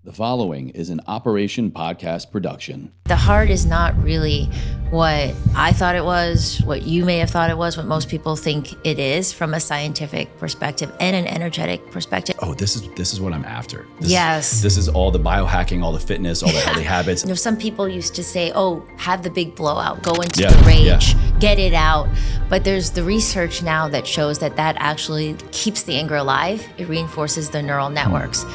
The following is an Operation Podcast production. The heart is not really what I thought it was, what you may have thought it was, what most people think it is from a scientific perspective and an energetic perspective. Oh, this is what I'm after. Yes. This is all the biohacking, all the fitness, all the healthy habits. You know, some people used to say, oh, have the big blowout, go into Yeah, the rage, get it out. But there's the research now that shows that actually keeps the anger alive. It reinforces the neural networks.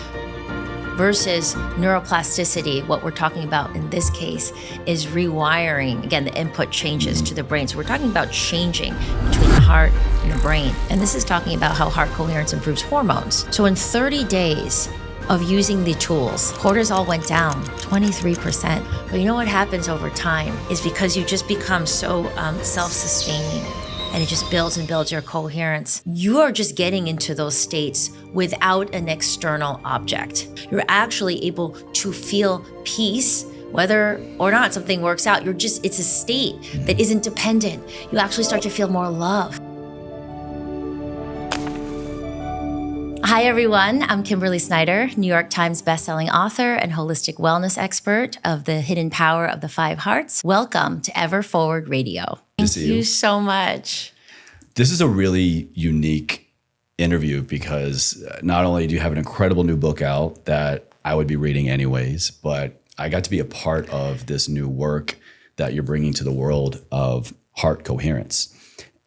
Versus neuroplasticity, what we're talking about in this case is rewiring. Again, the input changes to the brain. So we're talking about changing between the heart and the brain. And this is talking about how heart coherence improves hormones. So in 30 days of using the tools, cortisol went down 23%. But you know what happens over time is because you just become so self-sustaining, and it just builds and builds your coherence. You are just getting into those states without an external object. You're actually able to feel peace, whether or not something works out. It's a state that isn't dependent. You actually start to feel more love. Hi, everyone. I'm Kimberly Snyder, New York Times bestselling author and holistic wellness expert of The Hidden Power of the Five Hearts. Welcome to Ever Forward Radio. Thank you so much. This is a really unique interview because not only do you have an incredible new book out that I would be reading anyways, but I got to be a part of this new work that you're bringing to the world of heart coherence.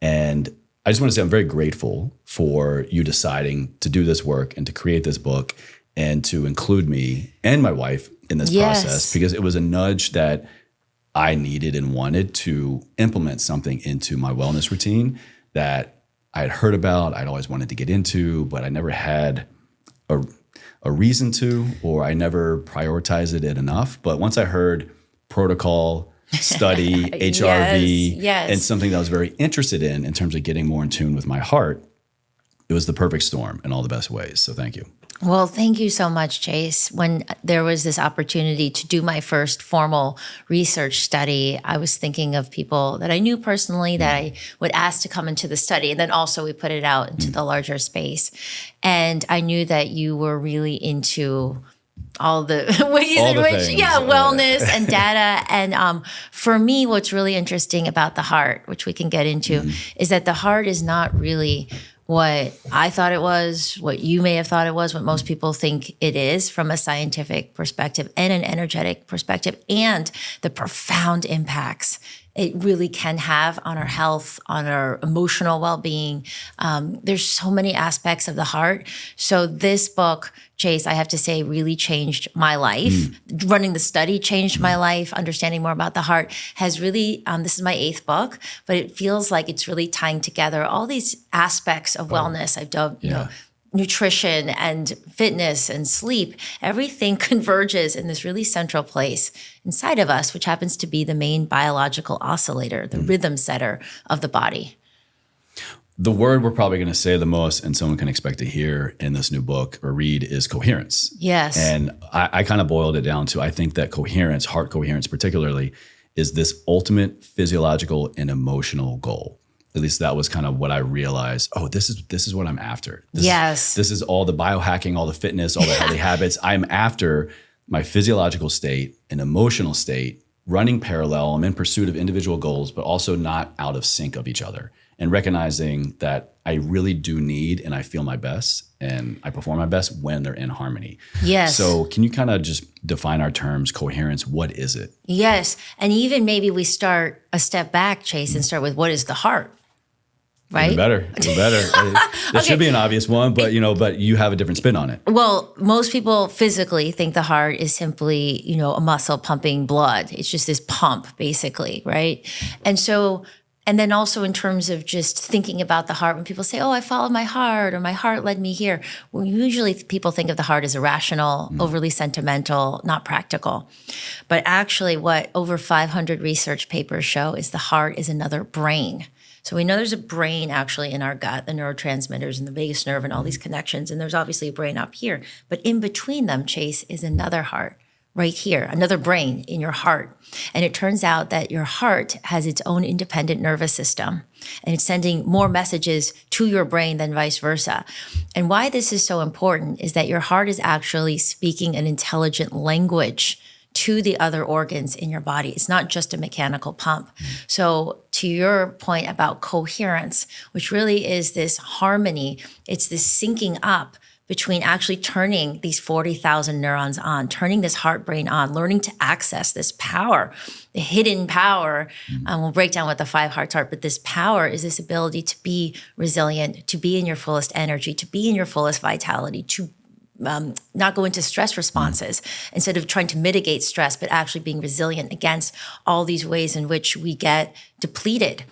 And I just want to say I'm very grateful for you deciding to do this work and to create this book and to include me and my wife in this process, because it was a nudge that I needed and wanted to implement something into my wellness routine that I had heard about, I'd always wanted to get into, but I never had a reason to, or I never prioritized it enough. But once I heard protocol, study, HRV, and something that I was very interested in terms of getting more in tune with my heart, it was the perfect storm in all the best ways. So thank you. Well, thank you so much, Chase. When there was this opportunity to do my first formal research study, I was thinking of people that I knew personally that I would ask to come into the study. And then also we put it out into the larger space. And I knew that you were really into all the ways in which, wellness and data. And for me, what's really interesting about the heart, which we can get into, is that the heart is not really what I thought it was, what you may have thought it was, what most people think it is from a scientific perspective and an energetic perspective, and the profound impacts it really can have on our health, on our emotional well-being. There's so many aspects of the heart. So this book, Chase, I have to say, really changed my life. Running the study changed my life. Understanding more about the heart has really, this is my 8th book, but it feels like it's really tying together all these aspects of wellness. I've done, you know, nutrition and fitness and sleep. Everything converges in this really central place inside of us, which happens to be the main biological oscillator, the rhythm setter of the body. The word we're probably going to say the most and someone can expect to hear in this new book or read is coherence. Yes. And I kind of boiled it down to, I think that coherence, heart coherence particularly, is this ultimate physiological and emotional goal. At least that was kind of what I realized. Oh, this is what I'm after. This is all the biohacking, all the fitness, all the healthy habits. I'm after my physiological state and emotional state running parallel. I'm in pursuit of individual goals, but also not out of sync of each other. And recognizing that I really do need and I feel my best and I perform my best when they're in harmony. Yes. So can you kind of just define our terms, coherence? What is it? Yes. And even maybe we start a step back, Chase, and start with what is the heart? Right? Even better. That should be an obvious one, but you have a different spin on it. Well, most people physically think the heart is simply, a muscle pumping blood. It's just this pump, basically, right? And then also in terms of just thinking about the heart, when people say, oh, I followed my heart or my heart led me here, well, usually people think of the heart as irrational, overly sentimental, not practical. But actually what over 500 research papers show is the heart is another brain. So we know there's a brain actually in our gut, the neurotransmitters and the vagus nerve and all these connections. And there's obviously a brain up here. But in between them, Chase, is another heart, right here, another brain in your heart. And it turns out that your heart has its own independent nervous system, and it's sending more messages to your brain than vice versa. And why this is so important is that your heart is actually speaking an intelligent language to the other organs in your body. It's not just a mechanical pump. So to your point about coherence, which really is this harmony, it's this syncing up between actually turning these 40,000 neurons on, turning this heart brain on, learning to access this power, the hidden power. We'll break down what the 5 hearts are, but this power is this ability to be resilient, to be in your fullest energy, to be in your fullest vitality, to not go into stress responses instead of trying to mitigate stress, but actually being resilient against all these ways in which we get depleted.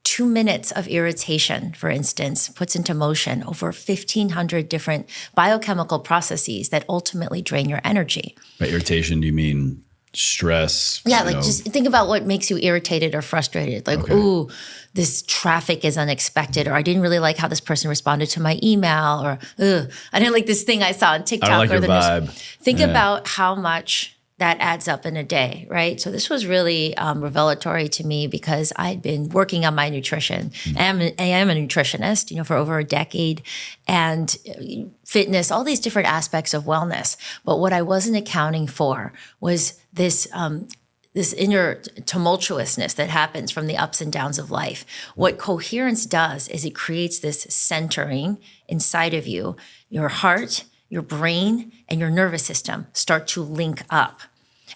2 minutes of irritation, for instance, puts into motion over 1,500 different biochemical processes that ultimately drain your energy. By irritation, do you mean stress? Yeah, like just think about what makes you irritated or frustrated. Like, ooh, this traffic is unexpected, or I didn't really like how this person responded to my email, or I didn't like this thing I saw on TikTok. I don't like your vibe. Think about how much that adds up in a day, right? So this was really revelatory to me because I'd been working on my nutrition. I am a nutritionist, for over a decade, and fitness, all these different aspects of wellness. But what I wasn't accounting for was this inner tumultuousness that happens from the ups and downs of life. What coherence does is it creates this centering inside of you. Your heart, your brain, and your nervous system start to link up.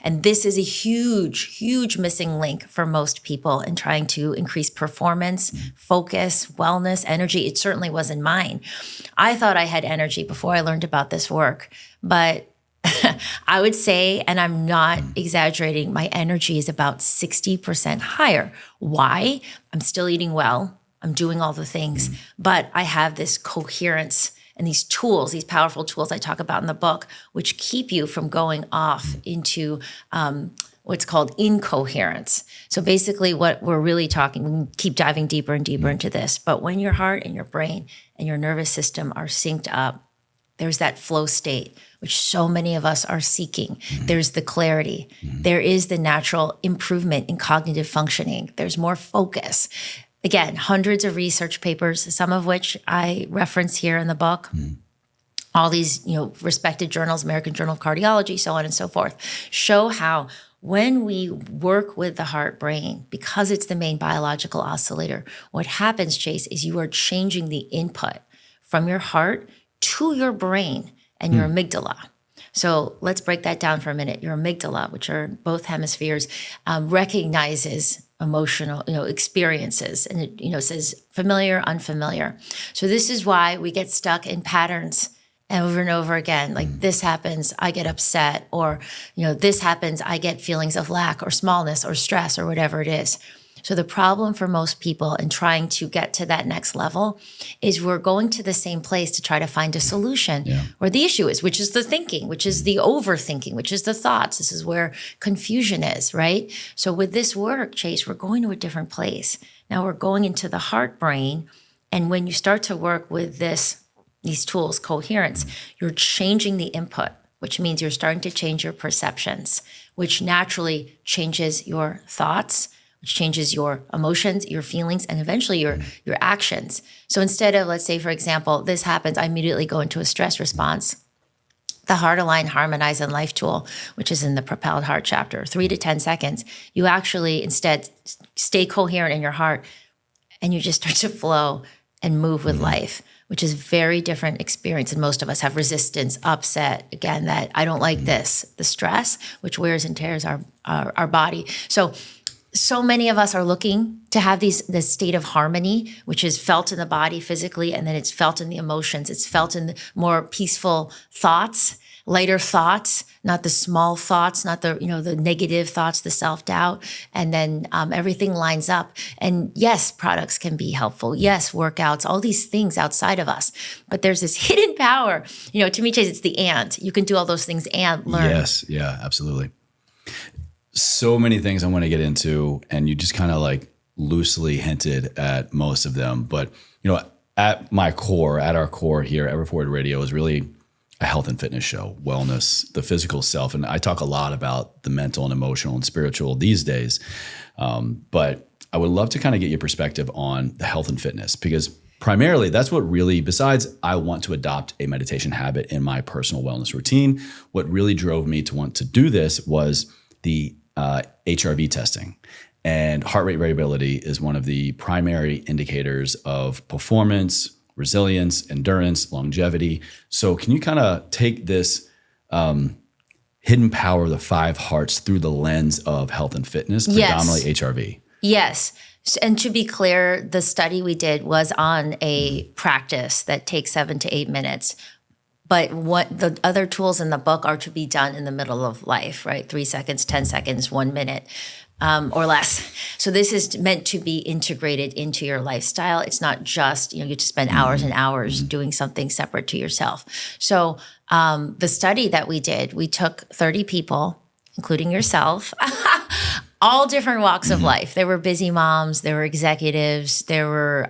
And this is a huge, huge missing link for most people in trying to increase performance, focus, wellness, energy. It certainly wasn't mine. I thought I had energy before I learned about this work, but I would say, and I'm not exaggerating, my energy is about 60% higher. Why? I'm still eating well. I'm doing all the things, but I have this coherence and these tools, these powerful tools I talk about in the book, which keep you from going off into what's called incoherence. So basically what we're really talking, we can keep diving deeper and deeper into this, but when your heart and your brain and your nervous system are synced up, there's that flow state, which so many of us are seeking. There's the clarity. There is the natural improvement in cognitive functioning. There's more focus. Again, hundreds of research papers, some of which I reference here in the book. All these, respected journals, American Journal of Cardiology, so on and so forth, show how when we work with the heart brain, because it's the main biological oscillator, what happens, Chase, is you are changing the input from your heart to your brain and your amygdala. So let's break that down for a minute. Your amygdala, which are both hemispheres, recognizes emotional, experiences, and it, says familiar, unfamiliar. So this is why we get stuck in patterns over and over again. Like this happens, I get upset, or this happens, I get feelings of lack or smallness or stress or whatever it is. So the problem for most people in trying to get to that next level is we're going to the same place to try to find a solution where the issue is, which is the thinking, which is the overthinking, which is the thoughts. This is where confusion is, right? So with this work, Chase, we're going to a different place. Now we're going into the heart brain. And when you start to work with these tools, coherence, you're changing the input, which means you're starting to change your perceptions, which naturally changes your thoughts, which changes your emotions, your feelings, and eventually your actions. So instead of, let's say, for example, this happens, I immediately go into a stress response. The Heart Align, Harmonize, and Life tool, which is in the Propelled Heart chapter, 3 to 10 seconds, you actually instead stay coherent in your heart and you just start to flow and move with life, which is a very different experience. And most of us have resistance, upset, again, that I don't like this, the stress, which wears and tears our body. So many of us are looking to have this state of harmony, which is felt in the body physically, and then it's felt in the emotions. It's felt in the more peaceful thoughts, lighter thoughts, not the small thoughts, not the the negative thoughts, the self-doubt, and then everything lines up. And yes, products can be helpful. Yes, workouts, all these things outside of us. But there's this hidden power. To me, Chase, it's the and. You can do all those things and learn. Yes, yeah, absolutely. So many things I want to get into, and you just kind of like loosely hinted at most of them. But, at our core here, Ever Forward Radio is really, a health and fitness show, wellness, the physical self. And I talk a lot about the mental and emotional and spiritual these days. But I would love to kind of get your perspective on the health and fitness, because primarily that's what really, besides I want to adopt a meditation habit in my personal wellness routine, what really drove me to want to do this was the HRV testing. And heart rate variability is one of the primary indicators of performance, resilience, endurance, longevity. So can you kind of take this hidden power of the 5 hearts through the lens of health and fitness, predominantly HRV? Yes. And to be clear, the study we did was on a practice that takes 7 to 8 minutes. But what the other tools in the book are to be done in the middle of life, right? 3 seconds, 10 seconds, 1 minute. Or less. So this is meant to be integrated into your lifestyle. It's not just, you just spend hours and hours doing something separate to yourself. So the study that we did, we took 30 people, including yourself, all different walks of life. There were busy moms, there were executives, there were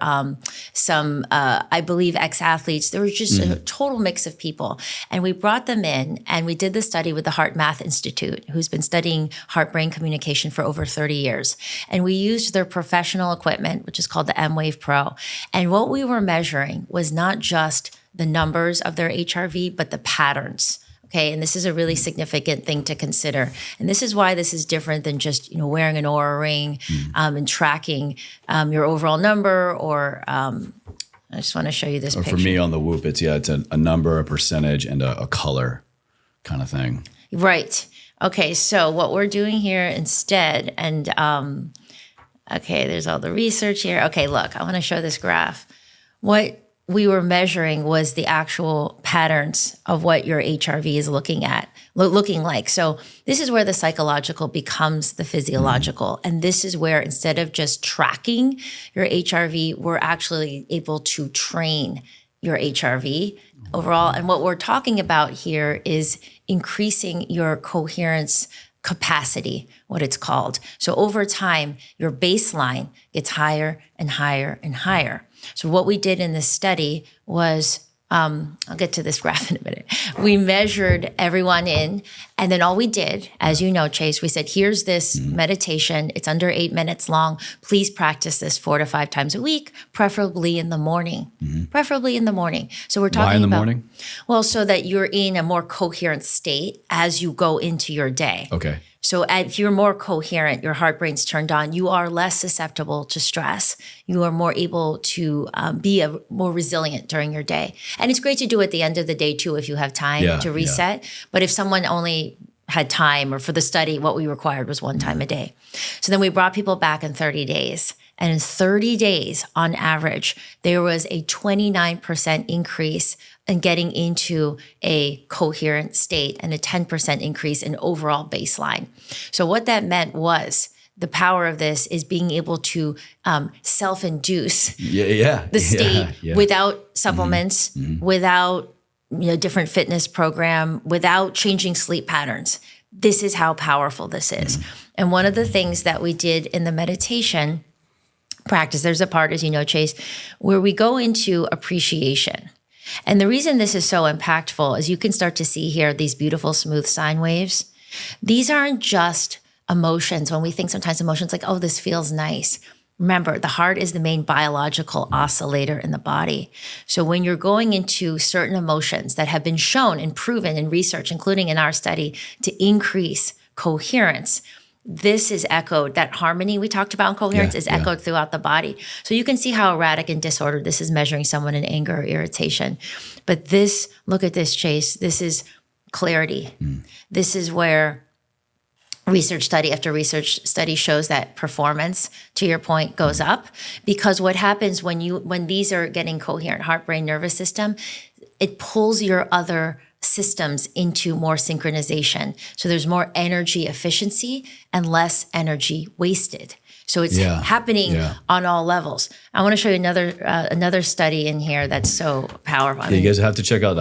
some, I believe, ex-athletes. There was just a total mix of people. And we brought them in and we did the study with the Heart Math Institute, who's been studying heart-brain communication for over 30 years. And we used their professional equipment, which is called the M-Wave Pro. And what we were measuring was not just the numbers of their HRV, but the patterns. Okay, and this is a really significant thing to consider. And this is why this is different than just, wearing an Oura ring and tracking your overall number or I just want to show you this picture. For me on the Whoop, it's a number, a percentage, and a color kind of thing. Right. Okay, so what we're doing here instead, and okay, there's all the research here. Okay, look, I want to show this graph. What we were measuring was the actual patterns of what your HRV is looking like. So this is where the psychological becomes the physiological. And this is where instead of just tracking your HRV, we're actually able to train your HRV overall. And what we're talking about here is increasing your coherence capacity, what it's called. So over time, your baseline gets higher and higher and higher. So what we did in this study was, I'll get to this graph in a minute. We measured everyone in, and then all we did, as you know, Chase, we said, here's this meditation. It's under 8 minutes long. Please practice this 4 to 5 times a week, preferably in the morning. Preferably in the morning. So we're talking Why in the morning? Well, so that you're in a more coherent state as you go into your day. Okay. So if you're more coherent, your heart brain's turned on, you are less susceptible to stress. You are more able to be more resilient during your day. And it's great to do at the end of the day too if you have time to reset. But if someone only had time, or for the study, what we required was 1 time a day. So then we brought people back in 30 days. And in 30 days, on average, there was a 29% increase in getting into a coherent state and a 10% increase in overall baseline. So what that meant was the power of this is being able to self-induce the state without supplements, without different fitness program, without changing sleep patterns. This is how powerful this is. And one of the things that we did in the meditation practice, there's a part, as you know, Chase, where we go into appreciation. And the reason this is so impactful is you can start to see here these beautiful smooth sine waves. These aren't just emotions. When we think sometimes emotions like, oh, this feels nice. Remember, the heart is the main biological oscillator in the body. So when you're going into certain emotions that have been shown and proven in research, including in our study, to increase coherence, this is echoed. That harmony we talked about in coherence is echoed throughout the body. So you can see how erratic and disordered this is measuring someone in anger or irritation. But this, look at this, Chase. This is clarity. This is where research study after research study shows that performance, to your point, goes up. Because what happens when these are getting coherent, heart, brain, nervous system, it pulls your other systems into more synchronization. So there's more energy efficiency and less energy wasted. So it's happening on all levels. I want to show you another study in here that's so powerful. You guys have to check out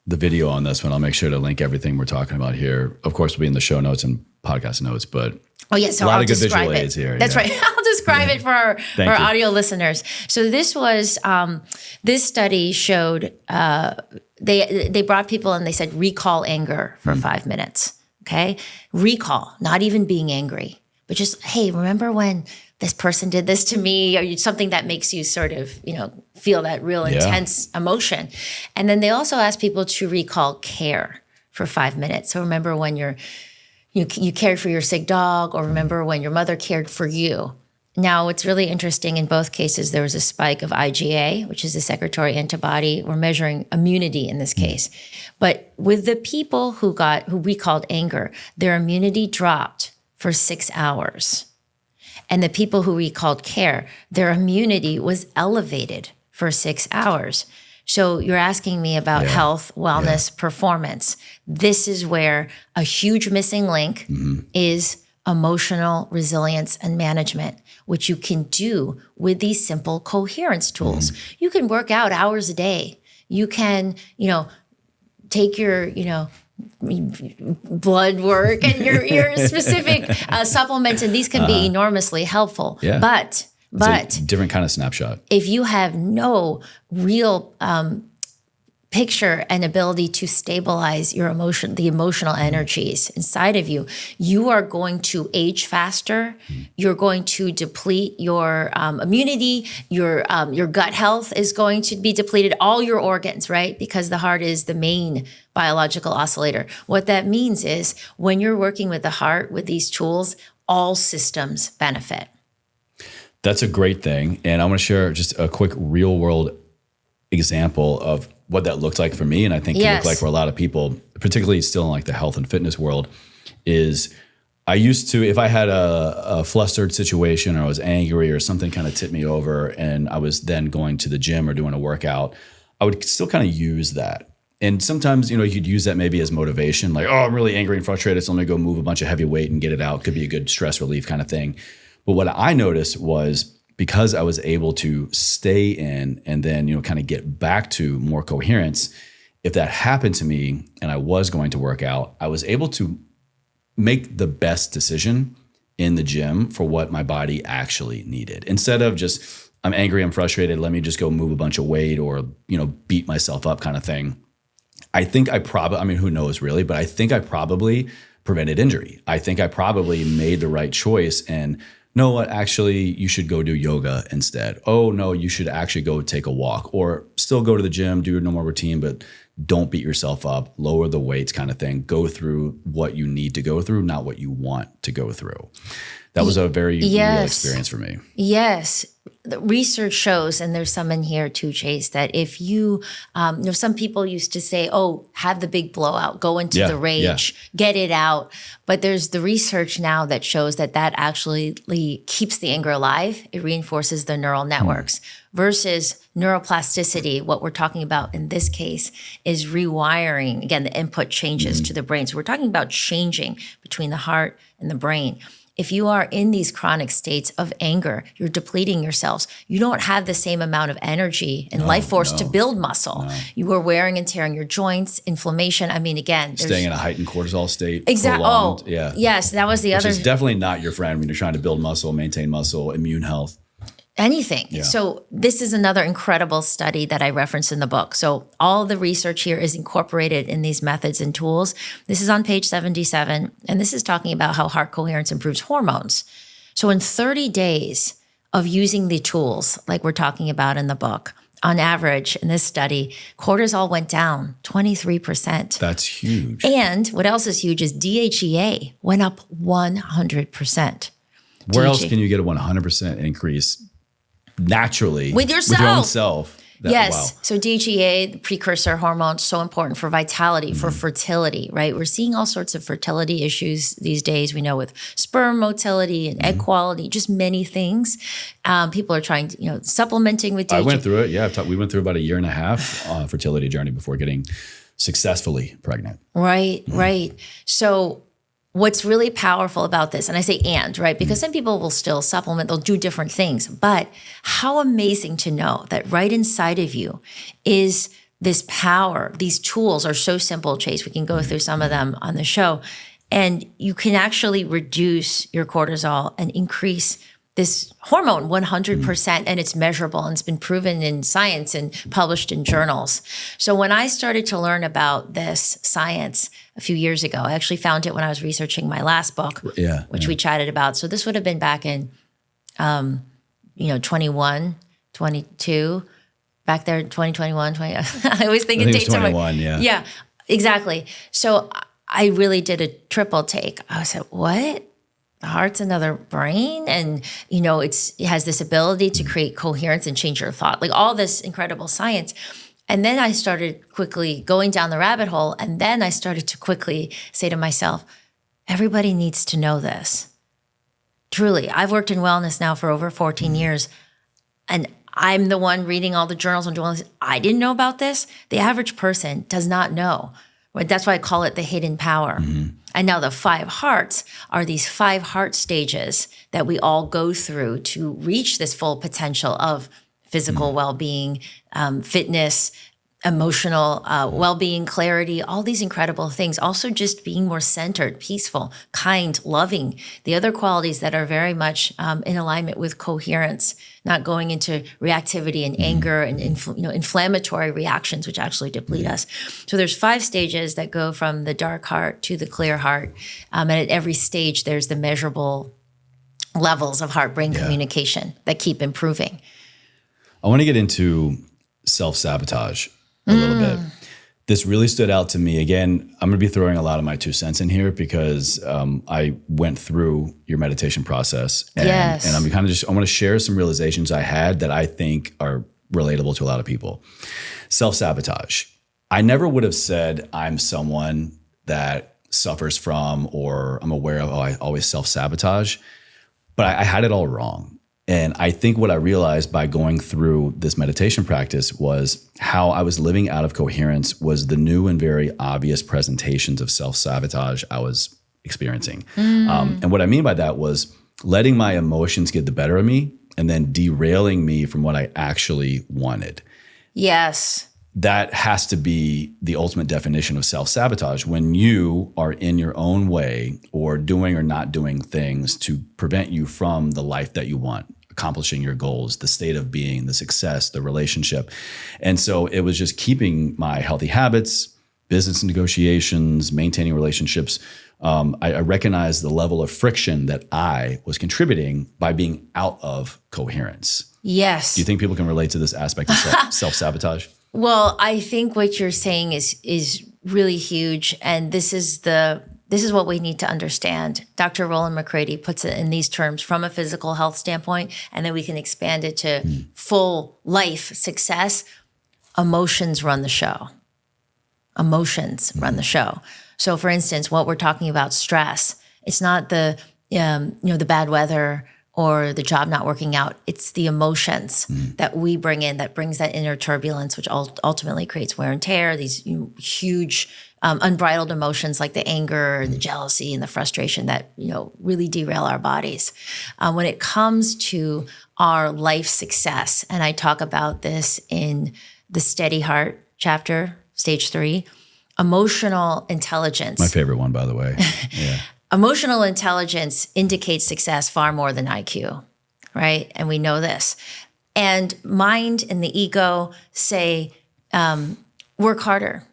the video on this one. I'll make sure to link everything we're talking about here. Of course, it'll be in the show notes and podcast notes, but so a lot I'll of good describe visual it. aids here. That's right. I'll describe it for our audio listeners. So this was, this study showed they brought people and they said, recall anger for 5 minutes. Okay. Recall, not even being angry, but just, hey, remember when this person did this to me, or something that makes you sort of, feel that real intense emotion. And then they also asked people to recall care for 5 minutes. So remember when you cared for your sick dog, or remember when your mother cared for you. Now, what's really interesting, in both cases, there was a spike of IgA, which is a secretory antibody. We're measuring immunity in this case. But with the people who recalled anger, their immunity dropped for 6 hours. And the people who recalled care, their immunity was elevated for 6 hours. So you're asking me about health, wellness, performance. This is where a huge missing link is emotional resilience and management, which you can do with these simple coherence tools. You can work out hours a day. You can, take your, blood work and your specific supplements, and these can be enormously helpful. Yeah. But it's a different kind of snapshot. If you have no real picture and ability to stabilize your the emotional energies inside of you, you are going to age faster. You're going to deplete your immunity. Your gut health is going to be depleted. All your organs, right? Because the heart is the main biological oscillator. What that means is when you're working with the heart with these tools, all systems benefit. That's a great thing. And I want to share just a quick real world example of what that looked like for me. And I think it looked like for a lot of people, particularly still in like the health and fitness world, is I used to, if I had a flustered situation, or I was angry, or something kind of tipped me over, and I was then going to the gym or doing a workout, I would still kind of use that. And sometimes, you could use that maybe as motivation, like, oh, I'm really angry and frustrated, so I'm gonna go move a bunch of heavy weight and get it out. Could be a good stress relief kind of thing. But what I noticed was, because I was able to stay in and then, kind of get back to more coherence, if that happened to me and I was going to work out, I was able to make the best decision in the gym for what my body actually needed. Instead of just, I'm angry, I'm frustrated, let me just go move a bunch of weight, or, beat myself up kind of thing. I think who knows really, but I think I probably prevented injury. I think I probably made the right choice. And no, what, actually, you should go do yoga instead. Oh, no, you should actually go take a walk, or still go to the gym, do your normal routine, but don't beat yourself up, lower the weights kind of thing. Go through what you need to go through, not what you want to go through. That was a very real experience for me. Yes. The research shows, and there's some in here too, Chase, that if you, some people used to say, oh, have the big blowout, go into the rage, get it out. But there's the research now that shows that actually keeps the anger alive. It reinforces the neural networks versus neuroplasticity. What we're talking about in this case is rewiring. Again, the input changes to the brain. So we're talking about changing between the heart and the brain. If you are in these chronic states of anger, you're depleting yourselves. You don't have the same amount of energy and life force to build muscle. You are wearing and tearing your joints, inflammation. I mean, again, staying in a heightened cortisol state. Exactly. Oh, yeah. Yes, that was the other. Which is definitely not your friend when you're trying to build muscle, maintain muscle, immune health. Anything. Yeah. So this is another incredible study that I referenced in the book. So all the research here is incorporated in these methods and tools. This is on page 77, and this is talking about how heart coherence improves hormones. So in 30 days of using the tools, like we're talking about in the book, on average in this study, cortisol went down 23%. That's huge. And what else is huge is DHEA went up 100%. Where else can you get a 100% increase naturally with yourself? With your own self. Yes. Wow. So DHEA, the precursor hormone, so important for vitality, for fertility, right? We're seeing all sorts of fertility issues these days. We know with sperm motility and egg quality, just many things. People are trying to, supplementing with DHEA. I went through it. Yeah. We went through about 1.5 years fertility journey before getting successfully pregnant. Right. Right. So what's really powerful about this, and I say right? Because some people will still supplement, they'll do different things. But how amazing to know that right inside of you is this power. These tools are so simple, Chase. We can go through some of them on the show. And you can actually reduce your cortisol and increase this hormone 100%, and it's measurable, and it's been proven in science and published in journals. So when I started to learn about this science a few years ago, I actually found it when I was researching my last book, which we chatted about. So this would have been back in, 21, 22, back there, 2021, 20. I always think in dates. 21, Yeah, exactly. So I really did a triple take. I was like, what? The heart's another brain, and it has this ability to create coherence and change your thought, like all this incredible science. And then I started quickly going down the rabbit hole, and then I started to quickly say to myself, everybody needs to know this. Truly, I've worked in wellness now for over 14 years, and I'm the one reading all the journals and doing all this. I didn't know about this. The average person does not know. That's why I call it the hidden power. And now the 5 hearts are these 5 heart stages that we all go through to reach this full potential of physical well-being, fitness, emotional well-being, clarity, all these incredible things. Also just being more centered, peaceful, kind, loving. The other qualities that are very much in alignment with coherence, not going into reactivity and anger and inflammatory reactions, which actually deplete us. So there's 5 stages that go from the dark heart to the clear heart. And at every stage, there's the measurable levels of heart-brain communication that keep improving. I want to get into self-sabotage a little bit. This really stood out to me. Again, I'm going to be throwing a lot of my 2 cents in here because I went through your meditation process. And I'm kind of I want to share some realizations I had that I think are relatable to a lot of people. Self-sabotage. I never would have said I'm someone that suffers from or I'm aware of, I always self-sabotage, but I had it all wrong. And I think what I realized by going through this meditation practice was how I was living out of coherence was the new and very obvious presentations of self-sabotage I was experiencing. And what I mean by that was letting my emotions get the better of me and then derailing me from what I actually wanted. Yes. That has to be the ultimate definition of self-sabotage, when you are in your own way or doing or not doing things to prevent you from the life that you want, accomplishing your goals, the state of being, the success, the relationship. And so it was just keeping my healthy habits, business negotiations, maintaining relationships. I recognized the level of friction that I was contributing by being out of coherence. Yes. Do you think people can relate to this aspect of self-sabotage? Well, I think what you're saying is really huge, and this is what we need to understand. Dr. Roland McCready puts it in these terms from a physical health standpoint, and then we can expand it to full life success. Emotions run the show. Emotions run the show. So, for instance, what we're talking about, stress. It's not the bad weather or the job not working out. It's the emotions that we bring in that brings that inner turbulence, which ultimately creates wear and tear, these huge unbridled emotions like the anger and the jealousy and the frustration that really derail our bodies. When it comes to our life success, and I talk about this in the Steady Heart chapter, stage 3, emotional intelligence. My favorite one, by the way. Yeah. Emotional intelligence indicates success far more than IQ, right? And we know this. And mind and the ego say, work harder,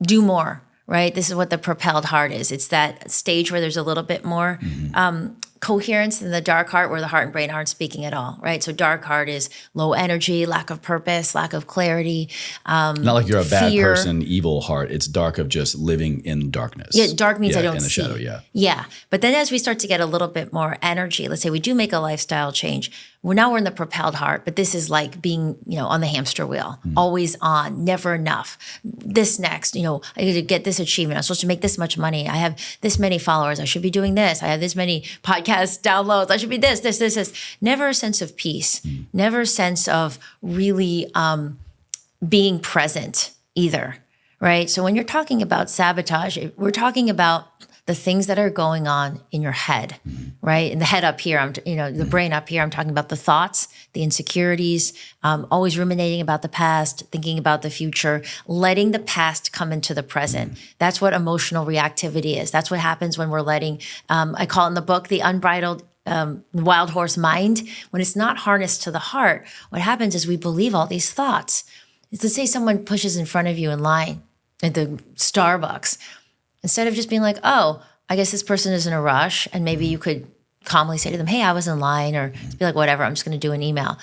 do more, right? This is what the propelled heart is. It's that stage where there's a little bit more coherence in the dark heart, where the heart and brain aren't speaking at all, right? So dark heart is low energy, lack of purpose, lack of clarity. Not like you're a bad fear. person, evil heart. It's dark of just living in darkness. Yeah, dark means I don't in the see. shadow, yeah. Yeah, but then as we start to get a little bit more energy, let's say we do make a lifestyle change. We're in the propelled heart, but this is like being, on the hamster wheel, always on, never enough. This next, I need to get this achievement. I'm supposed to make this much money. I have this many followers. I should be doing this. I have this many podcast downloads. I should be this. Never a sense of peace. Never a sense of really being present either, right? So when you're talking about sabotage, we're talking about the things that are going on in your head, right? In the head up here, the brain up here, I'm talking about the thoughts, the insecurities, always ruminating about the past, thinking about the future, letting the past come into the present. That's what emotional reactivity is. That's what happens when we're letting, I call it in the book, the unbridled wild horse mind, when it's not harnessed to the heart, what happens is we believe all these thoughts. Let's say someone pushes in front of you in line at the Starbucks. Instead of just being like, oh, I guess this person is in a rush, and maybe you could calmly say to them, hey, I was in line, or be like, whatever, I'm just going to do an email.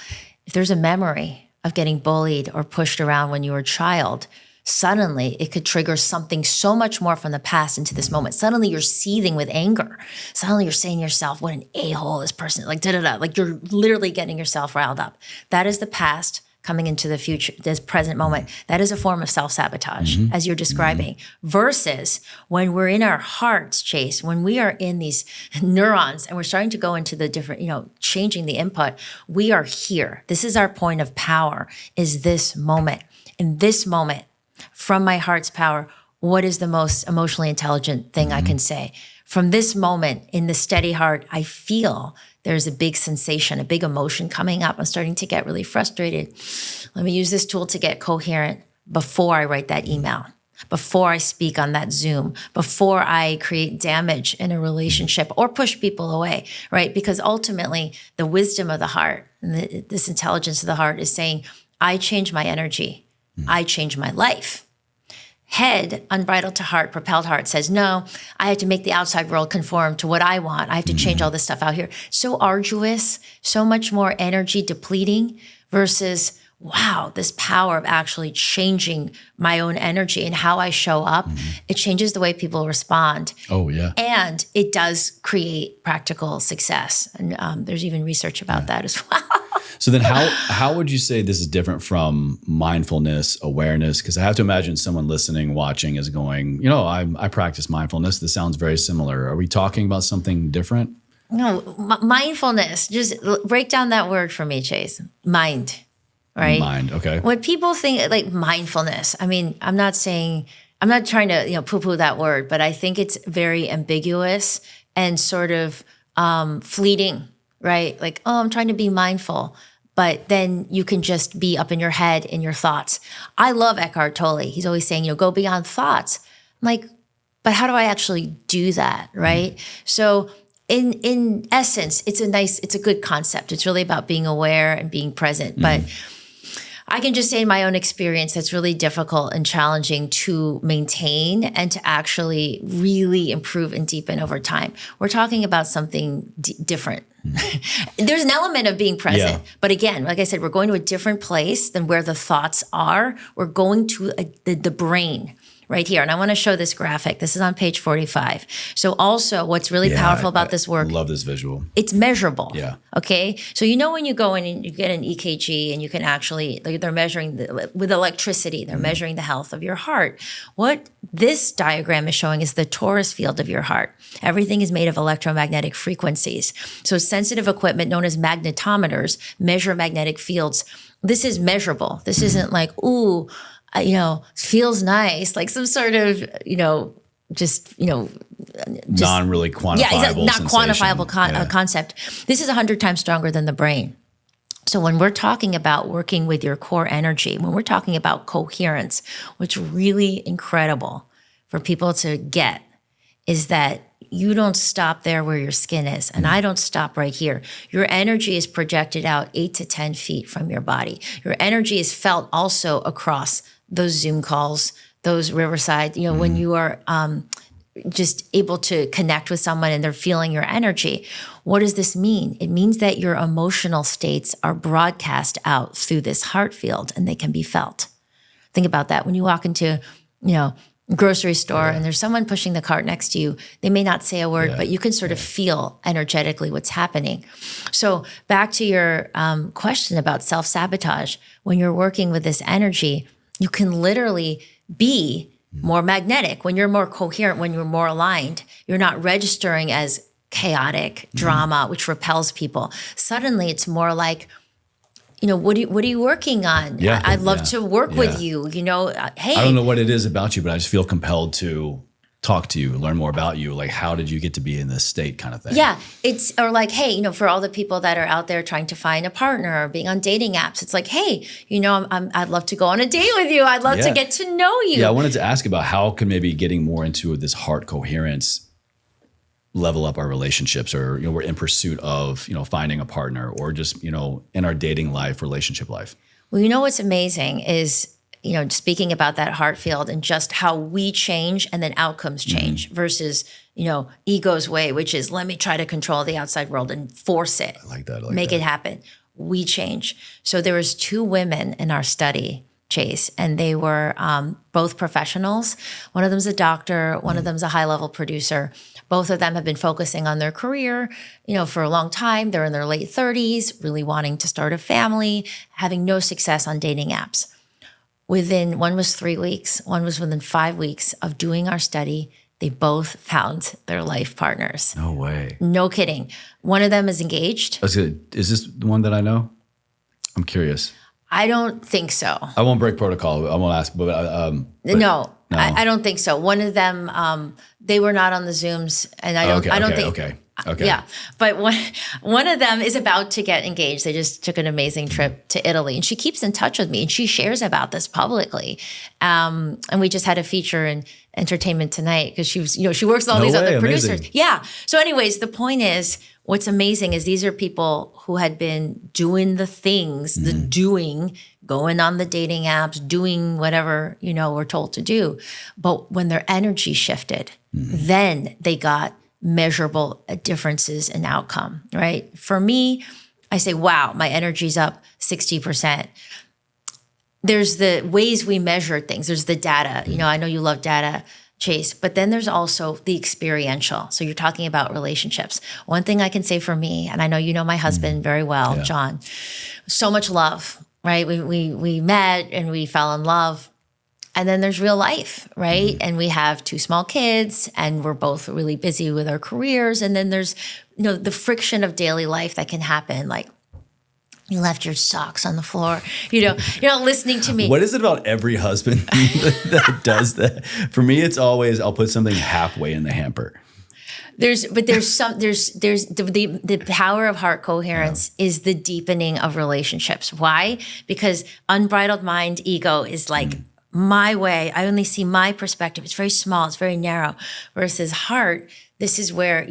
If there's a memory of getting bullied or pushed around when you were a child, suddenly it could trigger something so much more from the past into this moment. Suddenly you're seething with anger. Suddenly you're saying to yourself, what an a-hole this person, like da-da-da. Like you're literally getting yourself riled up. That is the past coming into the future, this present moment. That is a form of self-sabotage, as you're describing, versus when we're in our hearts, Chase, when we are in these neurons and we're starting to go into the different, changing the input, we are here. This is our point of power, is this moment. In this moment, from my heart's power, what is the most emotionally intelligent thing I can say? From this moment in the steady heart, I feel there's a big sensation, a big emotion coming up. I'm starting to get really frustrated. Let me use this tool to get coherent before I write that email, before I speak on that Zoom, before I create damage in a relationship or push people away, right? Because ultimately, the wisdom of the heart, and this intelligence of the heart is saying, I change my energy. I change my life. Head, unbridled to heart, propelled heart says, no, I have to make the outside world conform to what I want. I have to change all this stuff out here. So arduous, so much more energy depleting versus, wow, this power of actually changing my own energy and how I show up. It changes the way people respond. Oh, yeah. And it does create practical success. And there's even research about that as well. So then how would you say this is different from mindfulness, awareness? Because I have to imagine someone listening, watching is going, I practice mindfulness. This sounds very similar. Are we talking about something different? No, mindfulness, just break down that word for me, Chase. Mind, right? Mind, okay. When people think like mindfulness, I mean, I'm not trying to, poo-poo that word, but I think it's very ambiguous and sort of fleeting, right? Like, oh, I'm trying to be mindful. But then you can just be up in your head, in your thoughts. I love Eckhart Tolle. He's always saying, go beyond thoughts. I'm like, but how do I actually do that, right? So in essence, it's a good concept. It's really about being aware and being present. But I can just say in my own experience, that's really difficult and challenging to maintain and to actually really improve and deepen over time. We're talking about something different. There's an element of being present. Yeah. But again, like I said, we're going to a different place than where the thoughts are. We're going to the brain right here. And I want to show this graphic. This is on page 45. So also what's really powerful about this work. I love this visual. It's measurable. Yeah. Okay. So when you go in and you get an EKG and you can actually, they're measuring with electricity, they're measuring the health of your heart. What this diagram is showing is the torus field of your heart. Everything is made of electromagnetic frequencies. So sensitive equipment known as magnetometers measure magnetic fields. This is measurable. This isn't like, ooh, feels nice, like some sort of, just non really quantifiable. Yeah, exactly, not sensation. Quantifiable concept. This is 100 times stronger than the brain. So when we're talking about working with your core energy, when we're talking about coherence, what's really incredible for people to get is that you don't stop there where your skin is, and I don't stop right here. Your energy is projected out 8 to 10 feet from your body. Your energy is felt also across those Zoom calls, those Riverside, when you are just able to connect with someone and they're feeling your energy. What does this mean? It means that your emotional states are broadcast out through this heart field and they can be felt. Think about that. When you walk into, grocery store and there's someone pushing the cart next to you, they may not say a word, but you can sort of feel energetically what's happening. So back to your question about self-sabotage, when you're working with this energy, you can literally be more magnetic. When you're more coherent, when you're more aligned, you're not registering as chaotic drama, which repels people. Suddenly it's more like, what are you working on? Yeah, I'd love to work with you. Hey, I don't know what it is about you, but I just feel compelled to talk to you, learn more about you. Like, how did you get to be in this state, kind of thing? Yeah, or like, hey, for all the people that are out there trying to find a partner or being on dating apps, it's like, hey, I'd love to go on a date with you. I'd love to get to know you. Yeah, I wanted to ask about how could maybe getting more into this heart coherence level up our relationships, or, we're in pursuit of, finding a partner, or just, in our dating life, relationship life? Well, what's amazing is, speaking about that heart field and just how we change and then outcomes change versus, ego's way, which is let me try to control the outside world and force it. I like that. Make it happen. We change. So there was 2 women in our study, Chase, and they were both professionals. One of them's a doctor. One of them's a high-level producer. Both of them have been focusing on their career, for a long time. They're in their late 30s, really wanting to start a family, having no success on dating apps. One was 3 weeks, one was within 5 weeks of doing our study, they both found their life partners. No way. No kidding. One of them is engaged. That's good. Is this the one that I know? I'm curious. I don't think so. I won't break protocol. I won't ask, but no. I don't think so. One of them, they were not on the Zooms, and I don't think. Okay. Yeah, but one of them is about to get engaged. They just took an amazing trip to Italy, and she keeps in touch with me, and she shares about this publicly. And we just had a feature in Entertainment Tonight because she was, she works with all these other producers. Amazing. Yeah. So, anyways, the point is, what's amazing is these are people who had been doing the things, the doing, going on the dating apps, doing whatever, we're told to do. But when their energy shifted, then they got measurable differences in outcome, right? For me, I say, wow, my energy's up 60%. There's the ways we measure things. There's the data. I know you love data, Chase, but then there's also the experiential. So you're talking about relationships. One thing I can say for me, and I know you know my husband very well, John, so much love, right? We met and we fell in love. And then there's real life, right? And we have 2 small kids and we're both really busy with our careers. And then there's, the friction of daily life that can happen. Like you left your socks on the floor, you're not listening to me. What is it about every husband that does that? For me, it's always, I'll put something halfway in the hamper. There's the power of heart coherence is the deepening of relationships. Why? Because unbridled mind, ego is like, my way. I only see my perspective. It's very small. It's very narrow. Versus heart, this is where,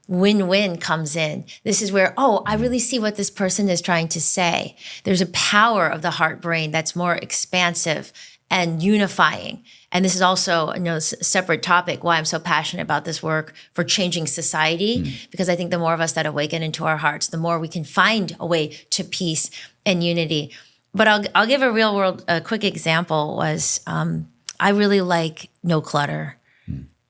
win-win comes in. This is where, I really see what this person is trying to say. There's a power of the heart brain that's more expansive and unifying. And this is also a separate topic, why I'm so passionate about this work for changing society, because I think the more of us that awaken into our hearts, the more we can find a way to peace and unity. But I'll give a real world, a quick example was I really like no clutter,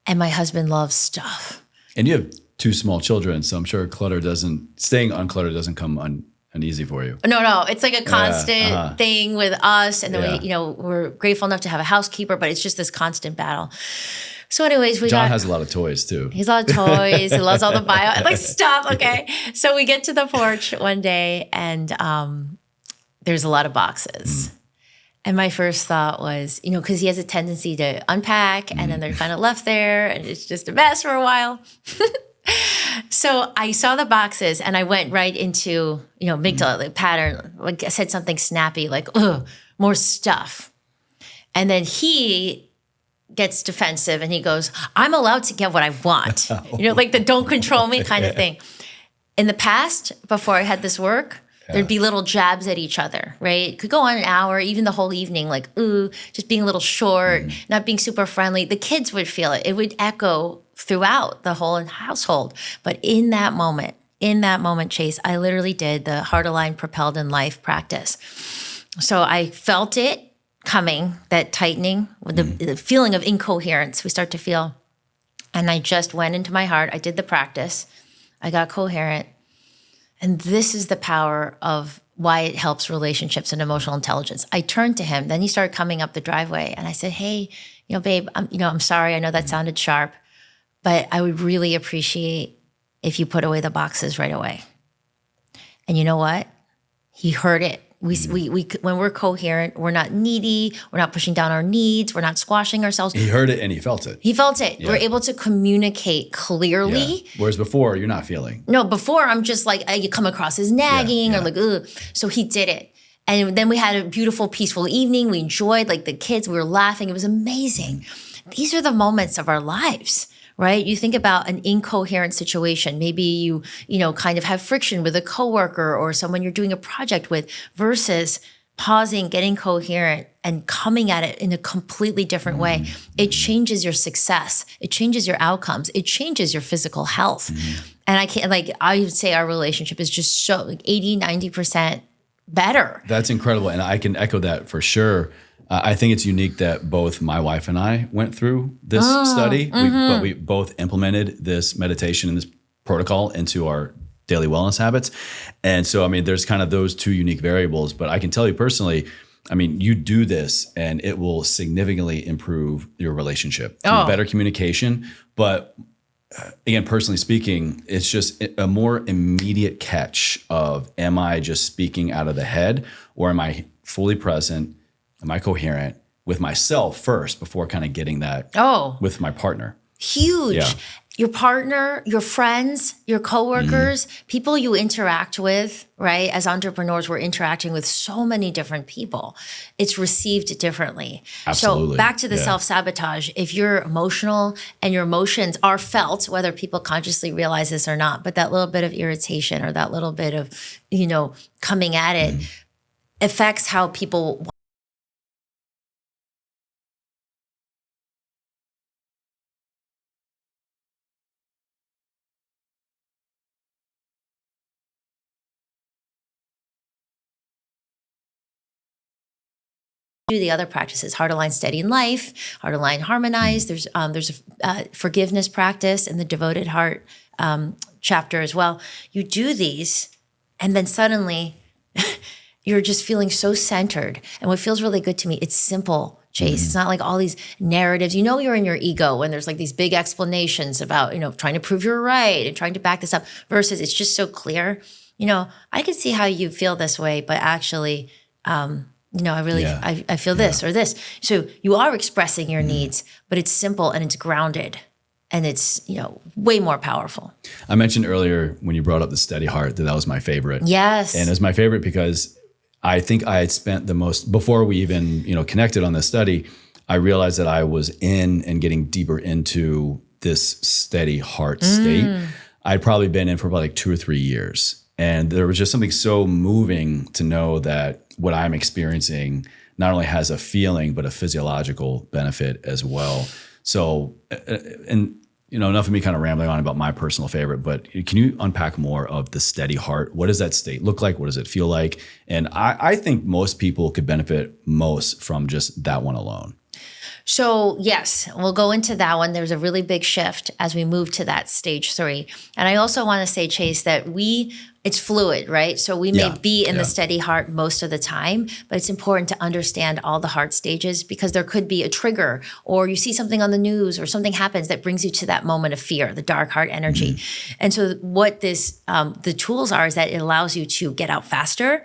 and my husband loves stuff. And you have 2 small children, so I'm sure staying uncluttered doesn't come uneasy for you. No, it's like a constant thing with us, and then we're grateful enough to have a housekeeper, but it's just this constant battle. So anyways, John has a lot of toys too. He's a lot of toys. He loves all the bio. I'm like, stop, okay. So we get to the porch one day, and there's a lot of boxes. And my first thought was, because he has a tendency to unpack and then they're kind of left there and it's just a mess for a while. So I saw the boxes and I went right into, amygdala, like pattern, like I said something snappy, like, more stuff. And then he gets defensive and he goes, I'm allowed to get what I want. Like the don't control me kind of thing. In the past, before I had this work, there'd be little jabs at each other, right? It could go on an hour, even the whole evening, like, just being a little short, not being super friendly. The kids would feel it. It would echo throughout the whole household. But in that moment, Chase, I literally did the heart aligned, propelled in life practice. So I felt it coming, that tightening, with the feeling of incoherence we start to feel. And I just went into my heart. I did the practice. I got coherent. And this is the power of why it helps relationships and emotional intelligence. I turned to him. Then he started coming up the driveway. And I said, hey, babe, I'm sorry. I know that sounded sharp. But I would really appreciate if you put away the boxes right away. And you know what? He heard it. We when we're coherent, we're not needy, we're not pushing down our needs, we're not squashing ourselves. He heard it and he felt it. He felt it. Yeah. We're able to communicate clearly. Yeah. Whereas before, you're not feeling. No, before I'm just like, you come across as nagging or like, ugh. So he did it. And then we had a beautiful, peaceful evening. We enjoyed, like the kids, we were laughing. It was amazing. These are the moments of our lives, right? You think about an incoherent situation. Maybe you kind of have friction with a coworker or someone you're doing a project with versus pausing, getting coherent and coming at it in a completely different way. It changes your success. It changes your outcomes. It changes your physical health. And I would say our relationship is just so like 80, 90% better. That's incredible. And I can echo that for sure. I think it's unique that both my wife and I went through this study, but we both implemented this meditation and this protocol into our daily wellness habits. And so, I mean, there's kind of those two unique variables, but I can tell you personally, I mean, you do this and it will significantly improve your relationship through better communication. But again, personally speaking, it's just a more immediate catch of, am I just speaking out of the head or am I fully present? Am I coherent with myself first before kind of getting that with my partner? Huge. Yeah. Your partner, your friends, your coworkers, people you interact with, right? As entrepreneurs, we're interacting with so many different people. It's received differently. Absolutely. So back to the self-sabotage, if you're emotional and your emotions are felt, whether people consciously realize this or not, but that little bit of irritation or that little bit of, coming at it affects how people do the other practices, heart aligned steady in life, heart aligned harmonized. There's a forgiveness practice in the devoted heart chapter as well. You do these and then suddenly you're just feeling so centered. And what feels really good to me, it's simple, Chase. It's not like all these narratives. You're in your ego when there's like these big explanations about, trying to prove you're right and trying to back this up versus it's just so clear. I can see how you feel this way, but actually, I feel this or this. So you are expressing your needs, but it's simple and it's grounded and it's, way more powerful. I mentioned earlier when you brought up the steady heart that was my favorite. Yes. And it was my favorite because I think I had spent the most, before we even, connected on this study, I realized that I was in and getting deeper into this steady heart state. I'd probably been in for about like 2 or 3 years. And there was just something so moving to know that what I'm experiencing not only has a feeling, but a physiological benefit as well. So, and enough of me kind of rambling on about my personal favorite, but can you unpack more of the steady heart? What does that state look like? What does it feel like? And I think most people could benefit most from just that one alone. So yes, we'll go into that one. There's a really big shift as we move to that stage 3. And I also want to say, Chase, that it's fluid, right? So we may be in the steady heart most of the time, but it's important to understand all the heart stages because there could be a trigger or you see something on the news or something happens that brings you to that moment of fear, the dark heart energy. And so what the tools are is that it allows you to get out faster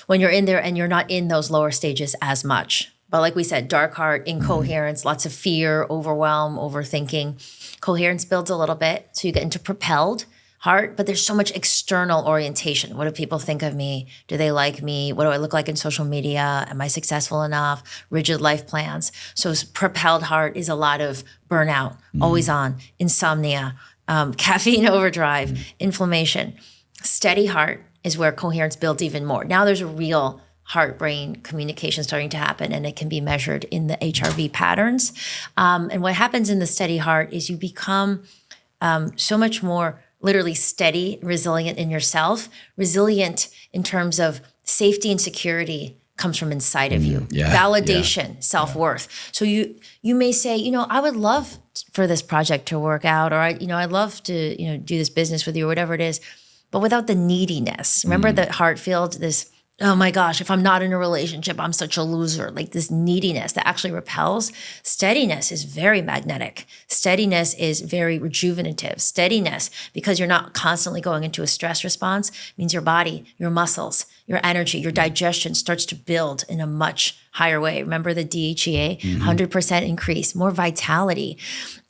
when you're in there and you're not in those lower stages as much. But like we said, dark heart, incoherence, lots of fear, overwhelm, overthinking. Coherence builds a little bit. So you get into propelled heart, but there's so much external orientation. What do people think of me? Do they like me? What do I look like in social media? Am I successful enough? Rigid life plans. So propelled heart is a lot of burnout, always on, insomnia, caffeine overdrive, inflammation. Steady heart is where coherence builds even more. Now there's a real heart-brain communication starting to happen, and it can be measured in the HRV patterns. And what happens in the steady heart is you become so much more literally steady, resilient in yourself, resilient in terms of safety and security comes from inside of you. Validation, self-worth. So you may say, I would love for this project to work out, or I'd love to, do this business with you or whatever it is, but without the neediness. Remember the heart field, this, oh my gosh, if I'm not in a relationship, I'm such a loser. Like this neediness that actually repels. Steadiness is very magnetic. Steadiness is very rejuvenative. Steadiness, because you're not constantly going into a stress response, means your body, your muscles, your energy, your digestion starts to build in a much higher way. Remember the DHEA, 100% increase, more vitality.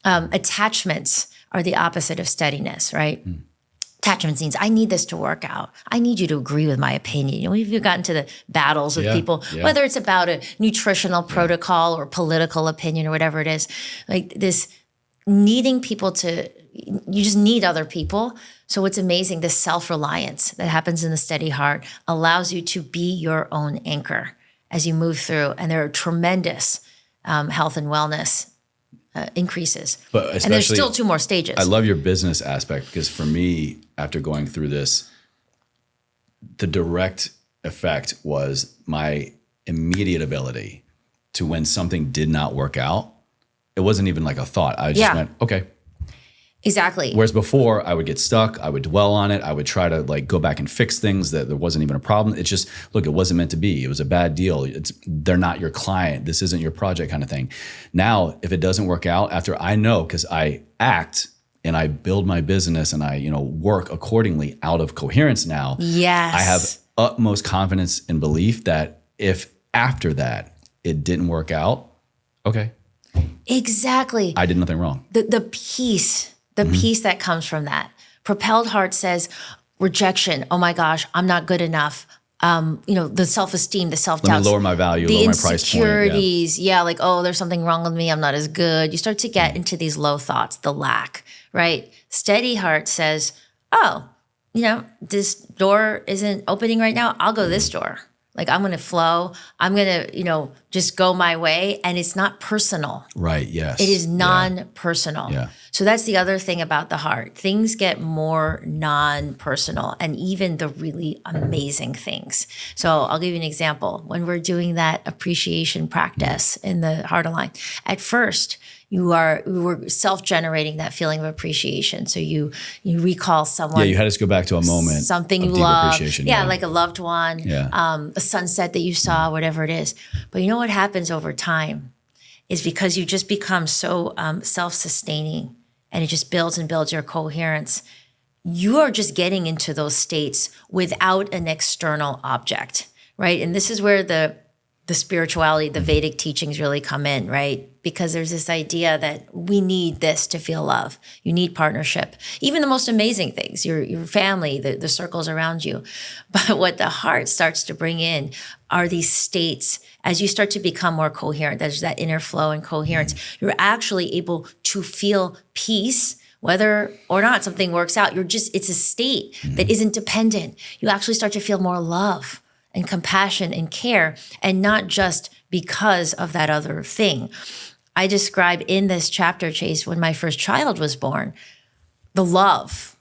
Attachments are the opposite of steadiness, right? Attachment means I need this to work out. I need you to agree with my opinion. We've gotten to the battles with people, whether it's about a nutritional protocol or political opinion or whatever it is, like this needing people you just need other people. So what's amazing, this self-reliance that happens in the steady heart allows you to be your own anchor as you move through. And there are tremendous health and wellness increases. But especially, and there's still 2 more stages. I love your business aspect, because for me, after going through this, the direct effect was my immediate ability to, when something did not work out, it wasn't even like a thought. I just went, okay. Exactly. Whereas before, I would get stuck. I would dwell on it. I would try to like go back and fix things that there wasn't even a problem. It's just, look, it wasn't meant to be. It was a bad deal. They're not your client. This isn't your project, kind of thing. Now, if it doesn't work out, after I know, because I act and I build my business and I, work accordingly out of Coherence now. Yes. I have utmost confidence and belief that if after that it didn't work out, okay. Exactly. I did nothing wrong. The peace that comes from that. Propelled heart says rejection. Oh my gosh, I'm not good enough. The self-esteem, the self-doubt. Let me lower my value, the lower my price point. insecurities. Yeah, like, oh, there's something wrong with me. I'm not as good. You start to get into these low thoughts, the lack, right? Steady heart says, oh, this door isn't opening right now. I'll go this door. Like, I'm going to flow. I'm going to, just go my way. And it's not personal. Right. Yes. It is non-personal. Yeah. So that's the other thing about the heart. Things get more non-personal, and even the really amazing things. So I'll give you an example. When we're doing that appreciation practice in the heart aligned, at first, we were self-generating that feeling of appreciation. So you recall someone. Yeah, you had us go back to a moment. Something of you deep love. appreciation. Yeah, like a loved one, a sunset that you saw, whatever it is. But you know what happens over time is, because you just become so self-sustaining, and it just builds and builds your coherence, you are just getting into those states without an external object, right? And this is where the spirituality, the Vedic teachings really come in, right? Because there's this idea that we need this to feel love. You need partnership. Even the most amazing things, your family, the circles around you. But what the heart starts to bring in are these states. As you start to become more coherent, there's that inner flow and coherence. You're actually able to feel peace, whether or not something works out. It's a state that isn't dependent. You actually start to feel more love and compassion and care, and not just because of that other thing. I describe in this chapter, Chase, when my first child was born, the love,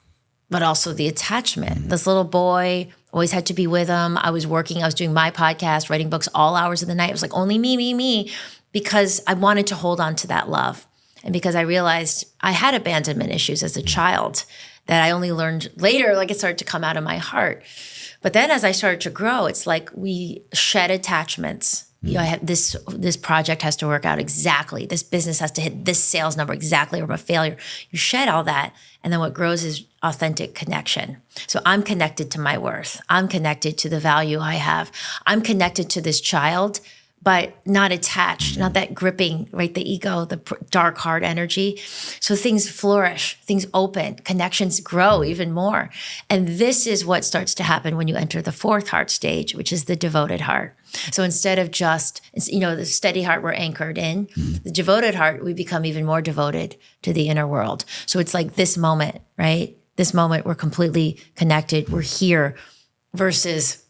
but also the attachment. This little boy, always had to be with him. I was working, I was doing my podcast, writing books all hours of the night. It was like only me, because I wanted to hold on to that love. And because I realized I had abandonment issues as a child that I only learned later, like it started to come out of my heart. But then as I started to grow, it's like we shed attachments. I have this project has to work out exactly. This business has to hit this sales number exactly, or I'm a failure. You shed all that. And then what grows is authentic connection. So I'm connected to my worth. I'm connected to the value I have. I'm connected to this child, but not attached, not that gripping, right? The ego, the dark heart energy. So things flourish, things open, connections grow even more. And this is what starts to happen when you enter the 4th heart stage, which is the devoted heart. So instead of just, the steady heart we're anchored in, the devoted heart, we become even more devoted to the inner world. So it's like this moment, right? This moment, we're completely connected. We're here, versus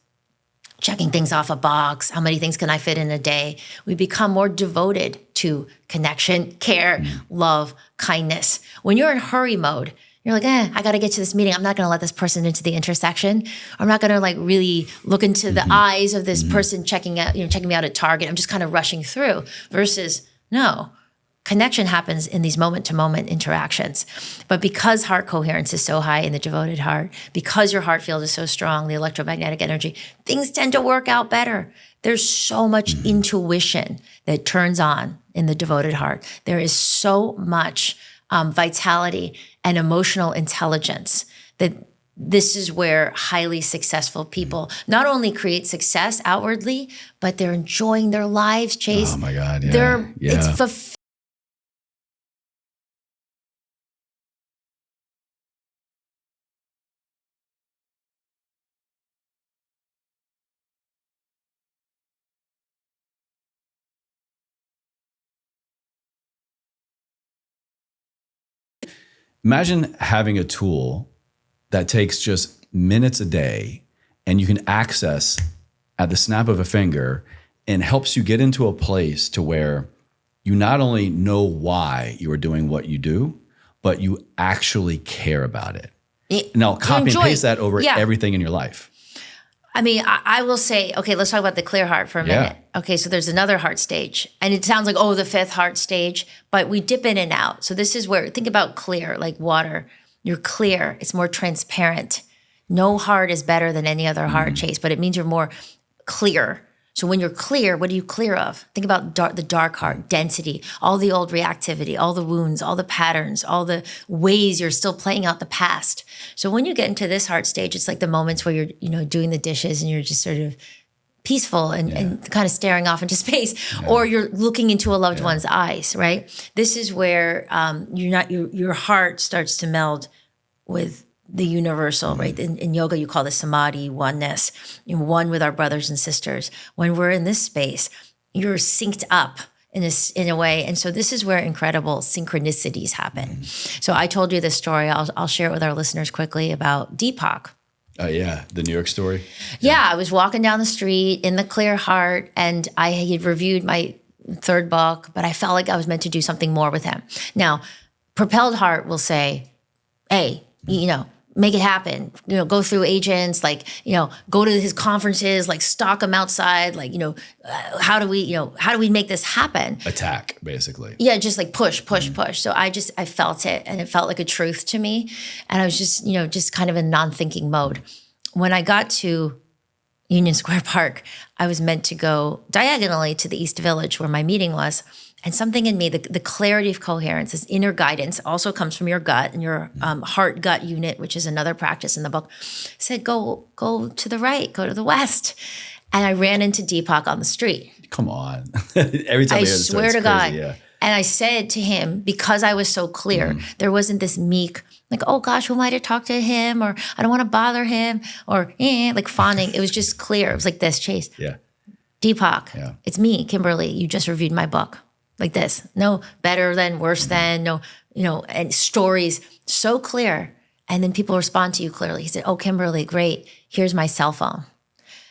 checking things off a box. How many things can I fit in a day? We become more devoted to connection, care, love, kindness. When you're in hurry mode, you're like, I got to get to this meeting. I'm not going to let this person into the intersection. I'm not going to really look into the eyes of this person checking me out at Target. I'm just kind of rushing through. Versus, no, connection happens in these moment-to-moment interactions. But because heart coherence is so high in the devoted heart, because your heart field is so strong, the electromagnetic energy, things tend to work out better. There's so much intuition that turns on in the devoted heart. There is so much vitality and emotional intelligence that this is where highly successful people not only create success outwardly, but they're enjoying their lives, Chase. Oh my God. Yeah. It's fulfilling. Imagine having a tool that takes just minutes a day and you can access at the snap of a finger and helps you get into a place to where you not only know why you are doing what you do, but you actually care about it. Now, copy and paste that over everything in your life. I mean, I will say, okay, let's talk about the clear heart for a minute. Okay, so there's another heart stage. And it sounds like, oh, the fifth heart stage, but we dip in and out. So this is where, think about clear, like water. You're clear. It's more transparent. No heart is better than any other heart, Chase, but it means you're more clear. So when you're clear, what are you clear of? Think about the dark heart, density, all the old reactivity, all the wounds, all the patterns, all the ways you're still playing out the past. So when you get into this heart stage, it's like the moments where you're, doing the dishes and you're just sort of peaceful and kind of staring off into space, or you're looking into a loved one's eyes, right? This is where your heart starts to meld with the universal, right? In yoga, you call this samadhi, oneness. You're one with our brothers and sisters. When we're in this space, you're synced up in a way. And so this is where incredible synchronicities happen. So I told you this story. I'll share it with our listeners quickly about Deepak. The New York story. Yeah, I was walking down the street in the clear heart, and I had reviewed my third book, but I felt like I was meant to do something more with him. Now, propelled heart will say, hey, make it happen, go through agents, go to his conferences, stalk him outside, how do we make this happen? Attack, basically. Yeah, just push. So I felt it, and it felt like a truth to me. And I was just kind of in non-thinking mode. When I got to Union Square Park, I was meant to go diagonally to the East Village where my meeting was. And something in me, the clarity of coherence, this inner guidance, also comes from your gut and your heart-gut unit, which is another practice in the book, said, go to the right, go to the west. And I ran into Deepak on the street. Come on. Every time I hear this story, it's crazy. God. Yeah. And I said to him, because I was so clear, there wasn't this meek, oh gosh, who am I to talk to him? Or I don't want to bother him, or fawning. It was just clear. It was like this, Chase. Yeah. Deepak, it's me, Kimberly. You just reviewed my book. Like this, no better than, worse than, no, and stories so clear. And then people respond to you clearly. He said, oh, Kimberly, great. Here's my cell phone.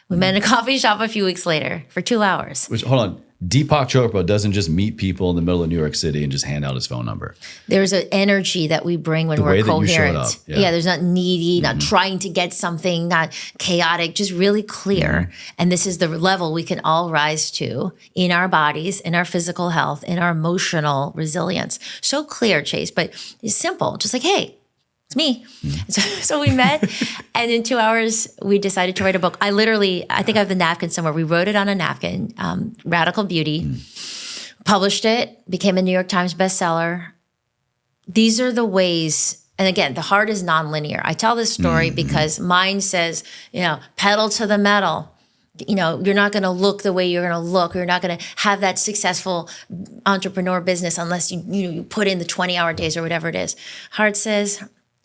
We met in a coffee shop a few weeks later for 2 hours. Hold on. Deepak Chopra doesn't just meet people in the middle of New York City and just hand out his phone number. There's an energy that we bring when we're coherent. You showed up. Yeah, there's not needy, not trying to get something, not chaotic, just really clear. And this is the level we can all rise to in our bodies, in our physical health, in our emotional resilience. So clear, Chase, but it's simple. Just hey, it's me. So we met, and in 2 hours, we decided to write a book. I think I have the napkin somewhere. We wrote it on a napkin, Radical Beauty, published it, became a New York Times bestseller. These are the ways, and again, the heart is nonlinear. I tell this story because mind says, pedal to the metal. You're not going to look the way you're going to look. You're not going to have that successful entrepreneur business unless you put in the 20-hour days or whatever it is. Heart says,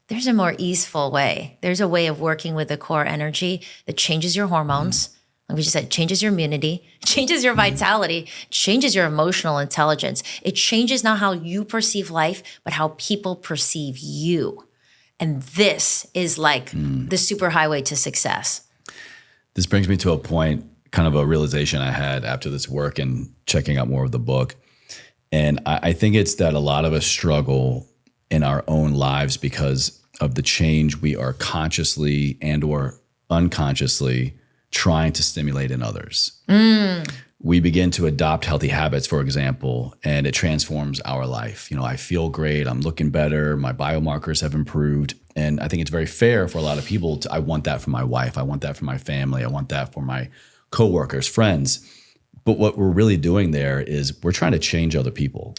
there's a more easeful way. There's a way of working with the core energy that changes your hormones. Like we just said, changes your immunity, changes your vitality, changes your emotional intelligence. It changes not how you perceive life, but how people perceive you. And this is the superhighway to success. This brings me to a point, kind of a realization I had after this work and checking out more of the book. And I think it's that a lot of us struggle in our own lives because of the change we are consciously and or unconsciously trying to stimulate in others. We begin to adopt healthy habits, for example, and it transforms our life. I feel great. I'm looking better. My biomarkers have improved. And I think it's very fair for a lot of people I want that for my wife. I want that for my family. I want that for my coworkers, friends. But what we're really doing there is we're trying to change other people.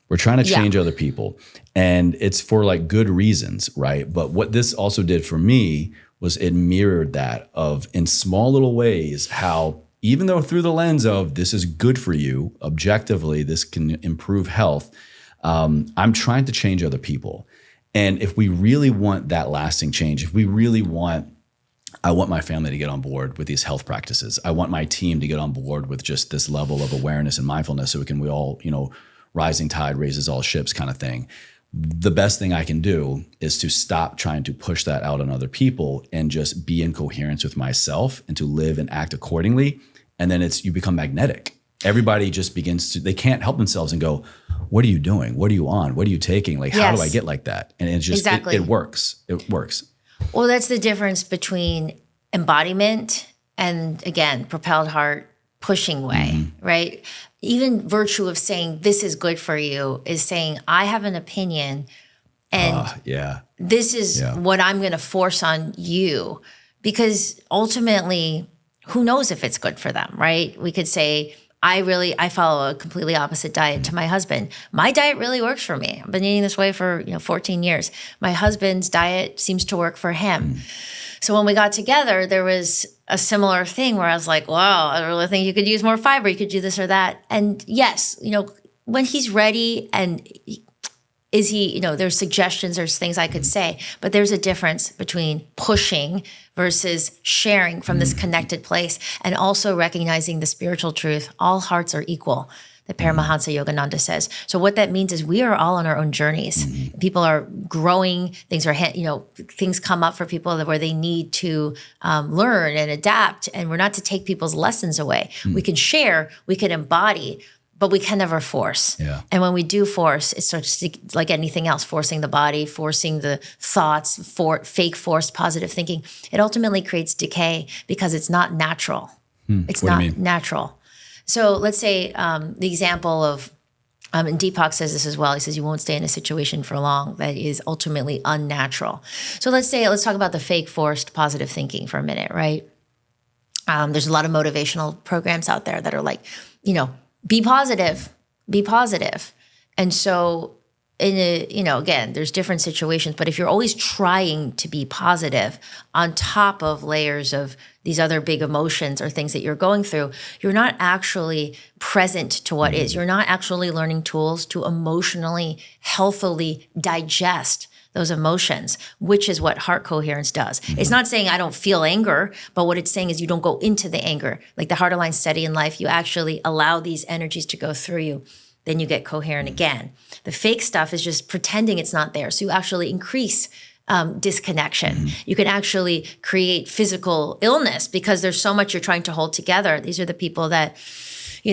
We're trying to change other people, and it's for good reasons, right? But what this also did for me was it mirrored that of in small little ways, how even though through the lens of this is good for you, objectively, this can improve health, I'm trying to change other people. And if we really want that lasting change, if we really I want my family to get on board with these health practices. I want my team to get on board with just this level of awareness and mindfulness so we all, rising tide raises all ships kind of thing. the best thing I can do is to stop trying to push that out on other people and just be in coherence with myself and to live and act accordingly. And then you become magnetic. Everybody just they can't help themselves and go, what are you doing? What are you on? What are you taking? Like, how do I get like that? And it just, exactly. it works. It works. Well, that's the difference between embodiment and, again, propelled heart, pushing way, right? Even virtue of saying this is good for you is saying I have an opinion and this is what I'm going to force on you, because ultimately, who knows if it's good for them, right? We could say, I follow a completely opposite diet to my husband. My diet really works for me. I've been eating this way for 14 years. My husband's diet seems to work for him. So when we got together, there was a similar thing where I was like, wow, I really think you could use more fiber. You could do this or that. And yes, when he's ready and is he, there's suggestions, there's things I could say, but there's a difference between pushing versus sharing from this connected place, and also recognizing the spiritual truth. All hearts are equal, the Paramahansa Yogananda says. So what that means is we are all on our own journeys. People are growing, things come up for people where they need to learn and adapt, and we're not to take people's lessons away. We can share, we can embody, but we can never force. Yeah. And when we do force, it starts to, like anything else, forcing the body, forcing the thoughts, fake forced positive thinking. It ultimately creates decay because it's not natural. It's not natural. So let's say the example of, and Deepak says this as well. He says you won't stay in a situation for long that is ultimately unnatural. So let's talk about the fake forced positive thinking for a minute, right? There's a lot of motivational programs out there that are like, be positive. And so again, there's different situations, but if you're always trying to be positive on top of layers of these other big emotions or things that you're going through, you're not actually present to what is. You're not actually learning tools to emotionally, healthily digest those emotions, which is what heart coherence does. It's not saying I don't feel anger, but what it's saying is you don't go into the anger. Like the heart aligned steady in life, you actually allow these energies to go through you. Then you get coherent again. The fake stuff is just pretending it's not there. So you actually increase disconnection. You can actually create physical illness because there's so much you're trying to hold together. These are the people that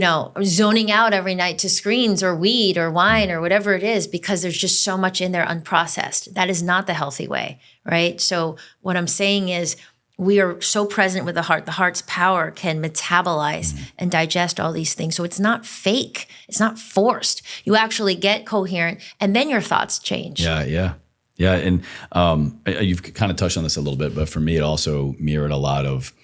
are zoning out every night to screens or weed or wine or whatever it is, because there's just so much in there unprocessed. That is not the healthy way, right? So what I'm saying is we are so present with the heart. The heart's power can metabolize and digest all these things. So it's not fake. It's not forced. You actually get coherent, and then your thoughts change. Yeah. And you've kind of touched on this a little bit, but for me, it also mirrored a lot of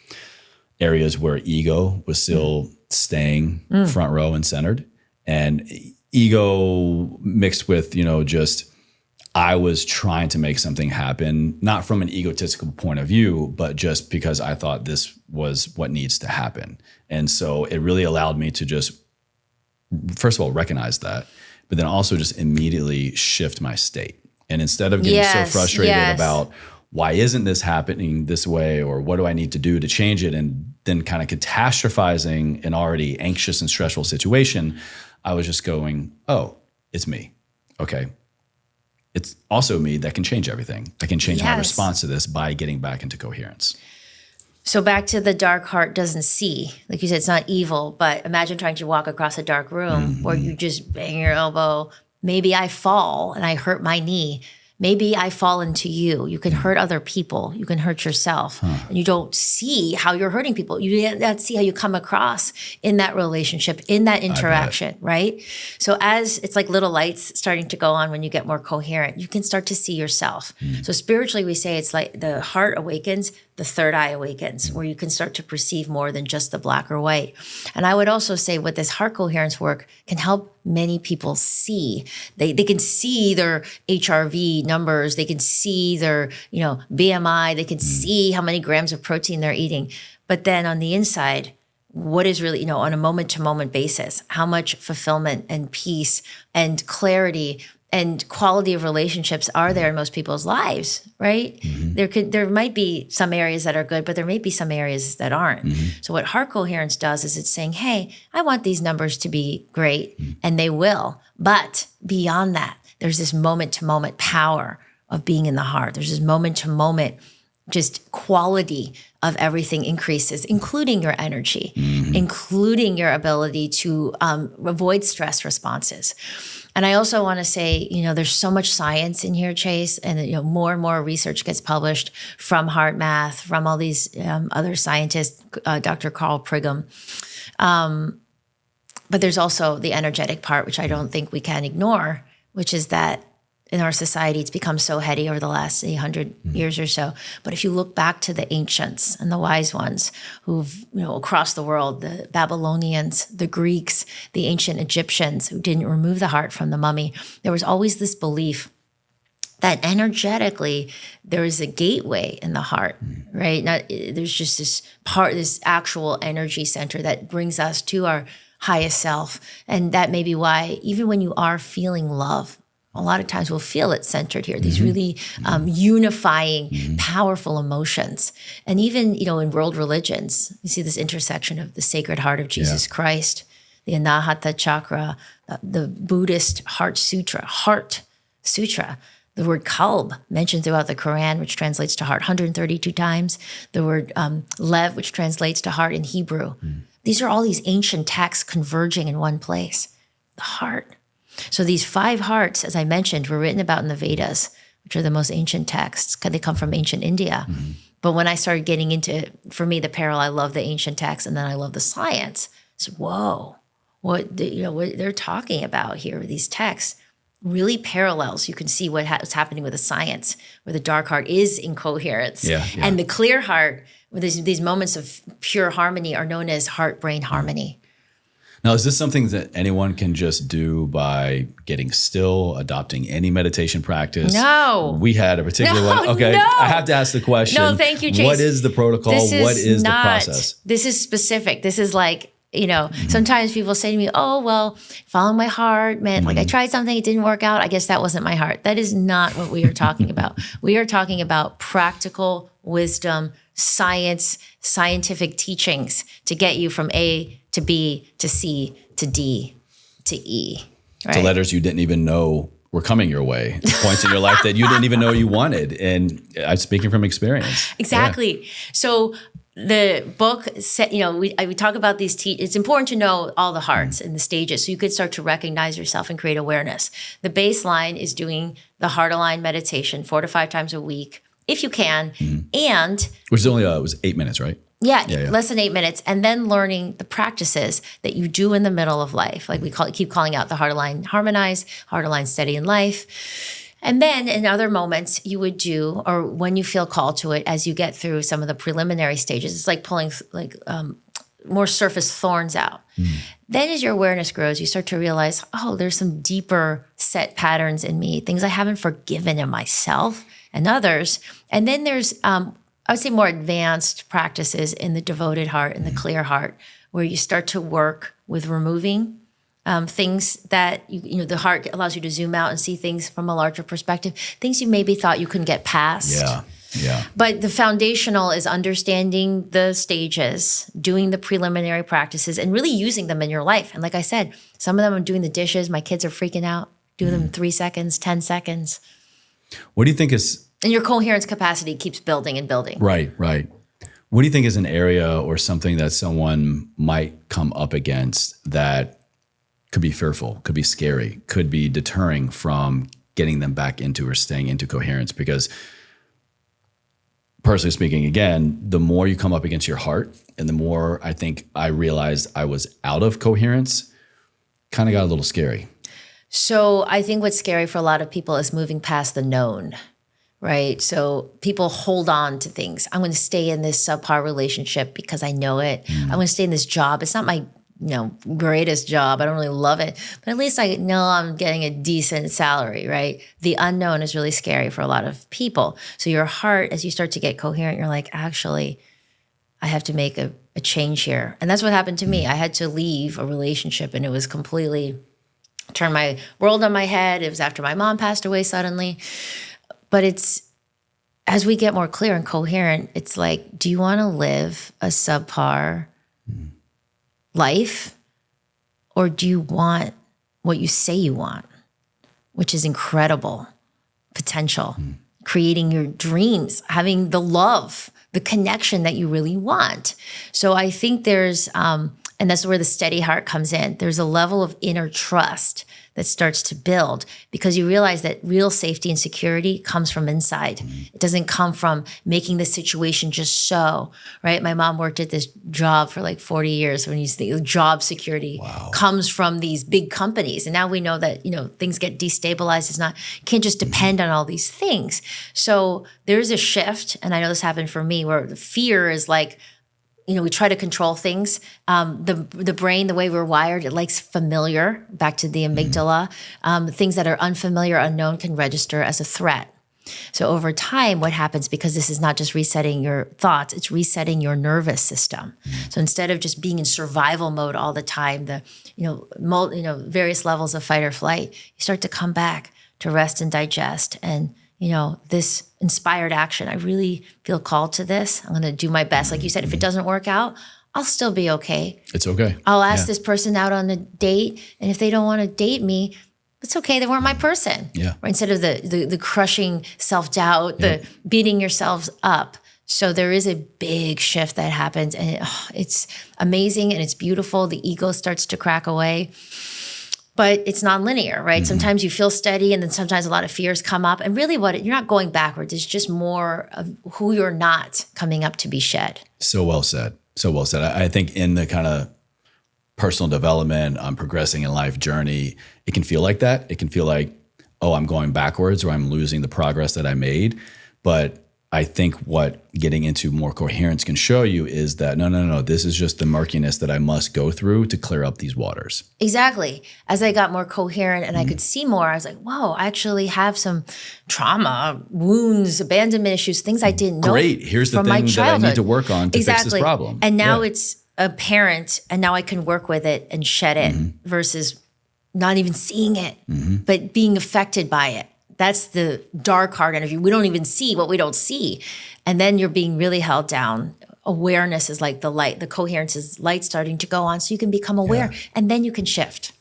areas where ego was still staying front row and centered, and ego mixed with, just I was trying to make something happen, not from an egotistical point of view, but just because I thought this was what needs to happen. And so it really allowed me to just, first of all, recognize that, but then also just immediately shift my state. And instead of getting so frustrated about why isn't this happening this way, or what do I need to do to change it, and then kind of catastrophizing an already anxious and stressful situation, I was just going, oh, it's me. Okay. It's also me that can change everything. I can change my response to this by getting back into coherence. So back to the dark heart doesn't see. Like you said, it's not evil, but imagine trying to walk across a dark room where you just bang your elbow. Maybe I fall and I hurt my knee. Maybe I fall into you. You can hurt other people. You can hurt yourself. And you don't see how you're hurting people. You don't see how you come across in that relationship, in that interaction, right? So as it's like little lights starting to go on when you get more coherent, you can start to see yourself. So spiritually, we say it's like the heart awakens, the third eye awakens, where you can start to perceive more than just the black or white. And I would also say with this heart coherence work can help many people see. They can see their HRV numbers. They can see their, BMI. They can see how many grams of protein they're eating. But then on the inside, what is really, on a moment-to-moment basis, how much fulfillment and peace and clarity and quality of relationships are there in most people's lives, right? There might be some areas that are good, but there may be some areas that aren't. So what heart coherence does is it's saying, hey, I want these numbers to be great, and they will. But beyond that, there's this moment to moment power of being in the heart. There's this moment to moment just quality of everything increases, including your energy, including your ability to avoid stress responses. And I also want to say, there's so much science in here, Chase, and more and more research gets published from Heart Math, from all these other scientists, Dr. Carl Priggham. But there's also the energetic part, which I don't think we can ignore, which is that in our society, it's become so heady over the last 100 years or so. But if you look back to the ancients and the wise ones who've, across the world, the Babylonians, the Greeks, the ancient Egyptians who didn't remove the heart from the mummy, there was always this belief that energetically there is a gateway in the heart, right? There's just this actual energy center that brings us to our highest self. And that may be why even when you are feeling love, a lot of times we'll feel it centered here, these really unifying, powerful emotions. And even, in world religions, you see this intersection of the Sacred Heart of Jesus Christ, the Anahata Chakra, the Buddhist Heart Sutra, the word kalb mentioned throughout the Quran, which translates to heart 132 times, the word lev, which translates to heart in Hebrew. These are all these ancient texts converging in one place, the heart. So these 5 hearts, as I mentioned, were written about in the Vedas, which are the most ancient texts. They come from ancient India. But when I started getting into, for me, the parallel, I love the ancient texts and then I love the science. So, whoa, what they're talking about here, these texts, really parallels. You can see what's happening with the science, where the dark heart is in coherence. And the clear heart, where these moments of pure harmony are known as heart-brain harmony. Now, is this something that anyone can just do by getting still, adopting any meditation practice? No. We had a particular one. Okay, no. I have to ask the question. No, thank you, Jason. What is the protocol? What is the process? This is specific. This is like, sometimes people say to me, oh, well, following my heart, man, like I tried something, it didn't work out. I guess that wasn't my heart. That is not what we are talking about. We are talking about practical wisdom, science, scientific teachings to get you from A to B to C to D to E. Right? To letters you didn't even know were coming your way. To points in your life that you didn't even know you wanted. And I'm speaking from experience. Exactly. Yeah. So the book said, we talk about these. It's important to know all the hearts and the stages, so you could start to recognize yourself and create awareness. The baseline is doing the heart aligned meditation 4 to 5 times a week, if you can, and which is only it was 8 minutes, right? Yeah, less than 8 minutes, and then learning the practices that you do in the middle of life, like keep calling out the heart aligned harmonize, heart aligned steady in life. And then in other moments you would do, or when you feel called to it, as you get through some of the preliminary stages, it's like pulling more surface thorns out. Then as your awareness grows, you start to realize, oh, there's some deeper set patterns in me, things I haven't forgiven in myself and others. And then there's, I would say, more advanced practices in the devoted heart and the clear heart, where you start to work with removing things that, the heart allows you to zoom out and see things from a larger perspective, things you maybe thought you couldn't get past. Yeah. But the foundational is understanding the stages, doing the preliminary practices, and really using them in your life. And like I said, some of them I'm doing the dishes. My kids are freaking out. Do them in 3 seconds, 10 seconds. What do you think is... And your coherence capacity keeps building and building. Right. What do you think is an area or something that someone might come up against that could be fearful, could be scary, could be deterring from getting them back into or staying into coherence? Because personally speaking, again, the more you come up against your heart and the more I think I realized I was out of coherence, kind of got a little scary. So I think what's scary for a lot of people is moving past the known, right? So people hold on to things. I'm going to stay in this subpar relationship because I know it. I'm going to stay in this job. It's not my greatest job. I don't really love it, but at least I know I'm getting a decent salary, right? The unknown is really scary for a lot of people. So your heart, as you start to get coherent, you're like, actually, I have to make a change here. And that's what happened to me. I had to leave a relationship and it was completely turned my world on my head. It was after my mom passed away suddenly. But it's, as we get more clear and coherent, it's like, do you want to live a subpar life, or do you want what you say you want? which is incredible potential, creating your dreams, having the love, the connection that you really want. So I think there's, and that's where the steady heart comes in. There's a level of inner trust that starts to build because you realize that real safety and security comes from inside. It doesn't come from making the situation just so, right? My mom worked at this job for like 40 years. When you think job security comes from these big companies. And now we know that, things get destabilized. It's not, you can't just depend on all these things. So there's a shift. And I know this happened for me where the fear is like, we try to control things. The brain, the way we're wired, it likes familiar, back to the amygdala. Things that are unfamiliar, unknown can register as a threat. So over time, what happens, because this is not just resetting your thoughts, it's resetting your nervous system. So instead of just being in survival mode all the time, the various levels of fight or flight, you start to come back to rest and digest and this inspired action. I really feel called to this. I'm going to do my best. Like you said, if it doesn't work out, I'll still be okay. It's okay. I'll ask this person out on a date. And if they don't want to date me, it's okay. They weren't my person. Yeah. Right? Instead of the crushing self-doubt, the beating yourselves up. So there is a big shift that happens and it's amazing and it's beautiful. The ego starts to crack away. But it's nonlinear, right? Sometimes you feel steady and then sometimes a lot of fears come up. And really you're not going backwards. It's just more of who you're not coming up to be shed. So well said. So well said. I think in the kind of personal development, progressing in life journey, it can feel like that. It can feel like, oh, I'm going backwards or I'm losing the progress that I made. But I think what getting into more coherence can show you is that no, this is just the murkiness that I must go through to clear up these waters. Exactly. As I got more coherent and I could see more, I was like, whoa, I actually have some trauma, wounds, abandonment issues, things I didn't know. Great. Here's the thing that I need to work on to fix this problem. And now it's apparent and now I can work with it and shed it versus not even seeing it, but being affected by it. That's the dark heart energy. We don't even see what we don't see. And then you're being really held down. Awareness is like the light. The coherence is light starting to go on so you can become aware and then you can shift.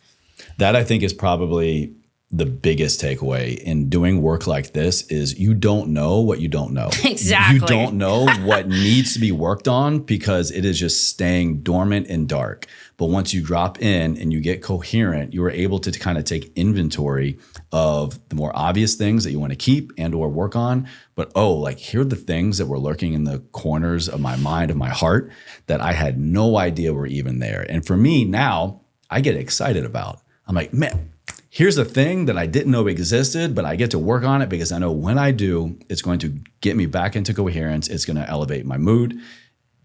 That I think is probably the biggest takeaway in doing work like this is you don't know what you don't know. Exactly. You don't know what needs to be worked on because it is just staying dormant and dark. But once you drop in and you get coherent, you are able to kind of take inventory of the more obvious things that you want to keep and or work on. But here are the things that were lurking in the corners of my mind, of my heart, that I had no idea were even there. And for me now, I get excited about. I'm like, man, here's a thing that I didn't know existed, but I get to work on it because I know when I do, it's going to get me back into coherence. It's going to elevate my mood,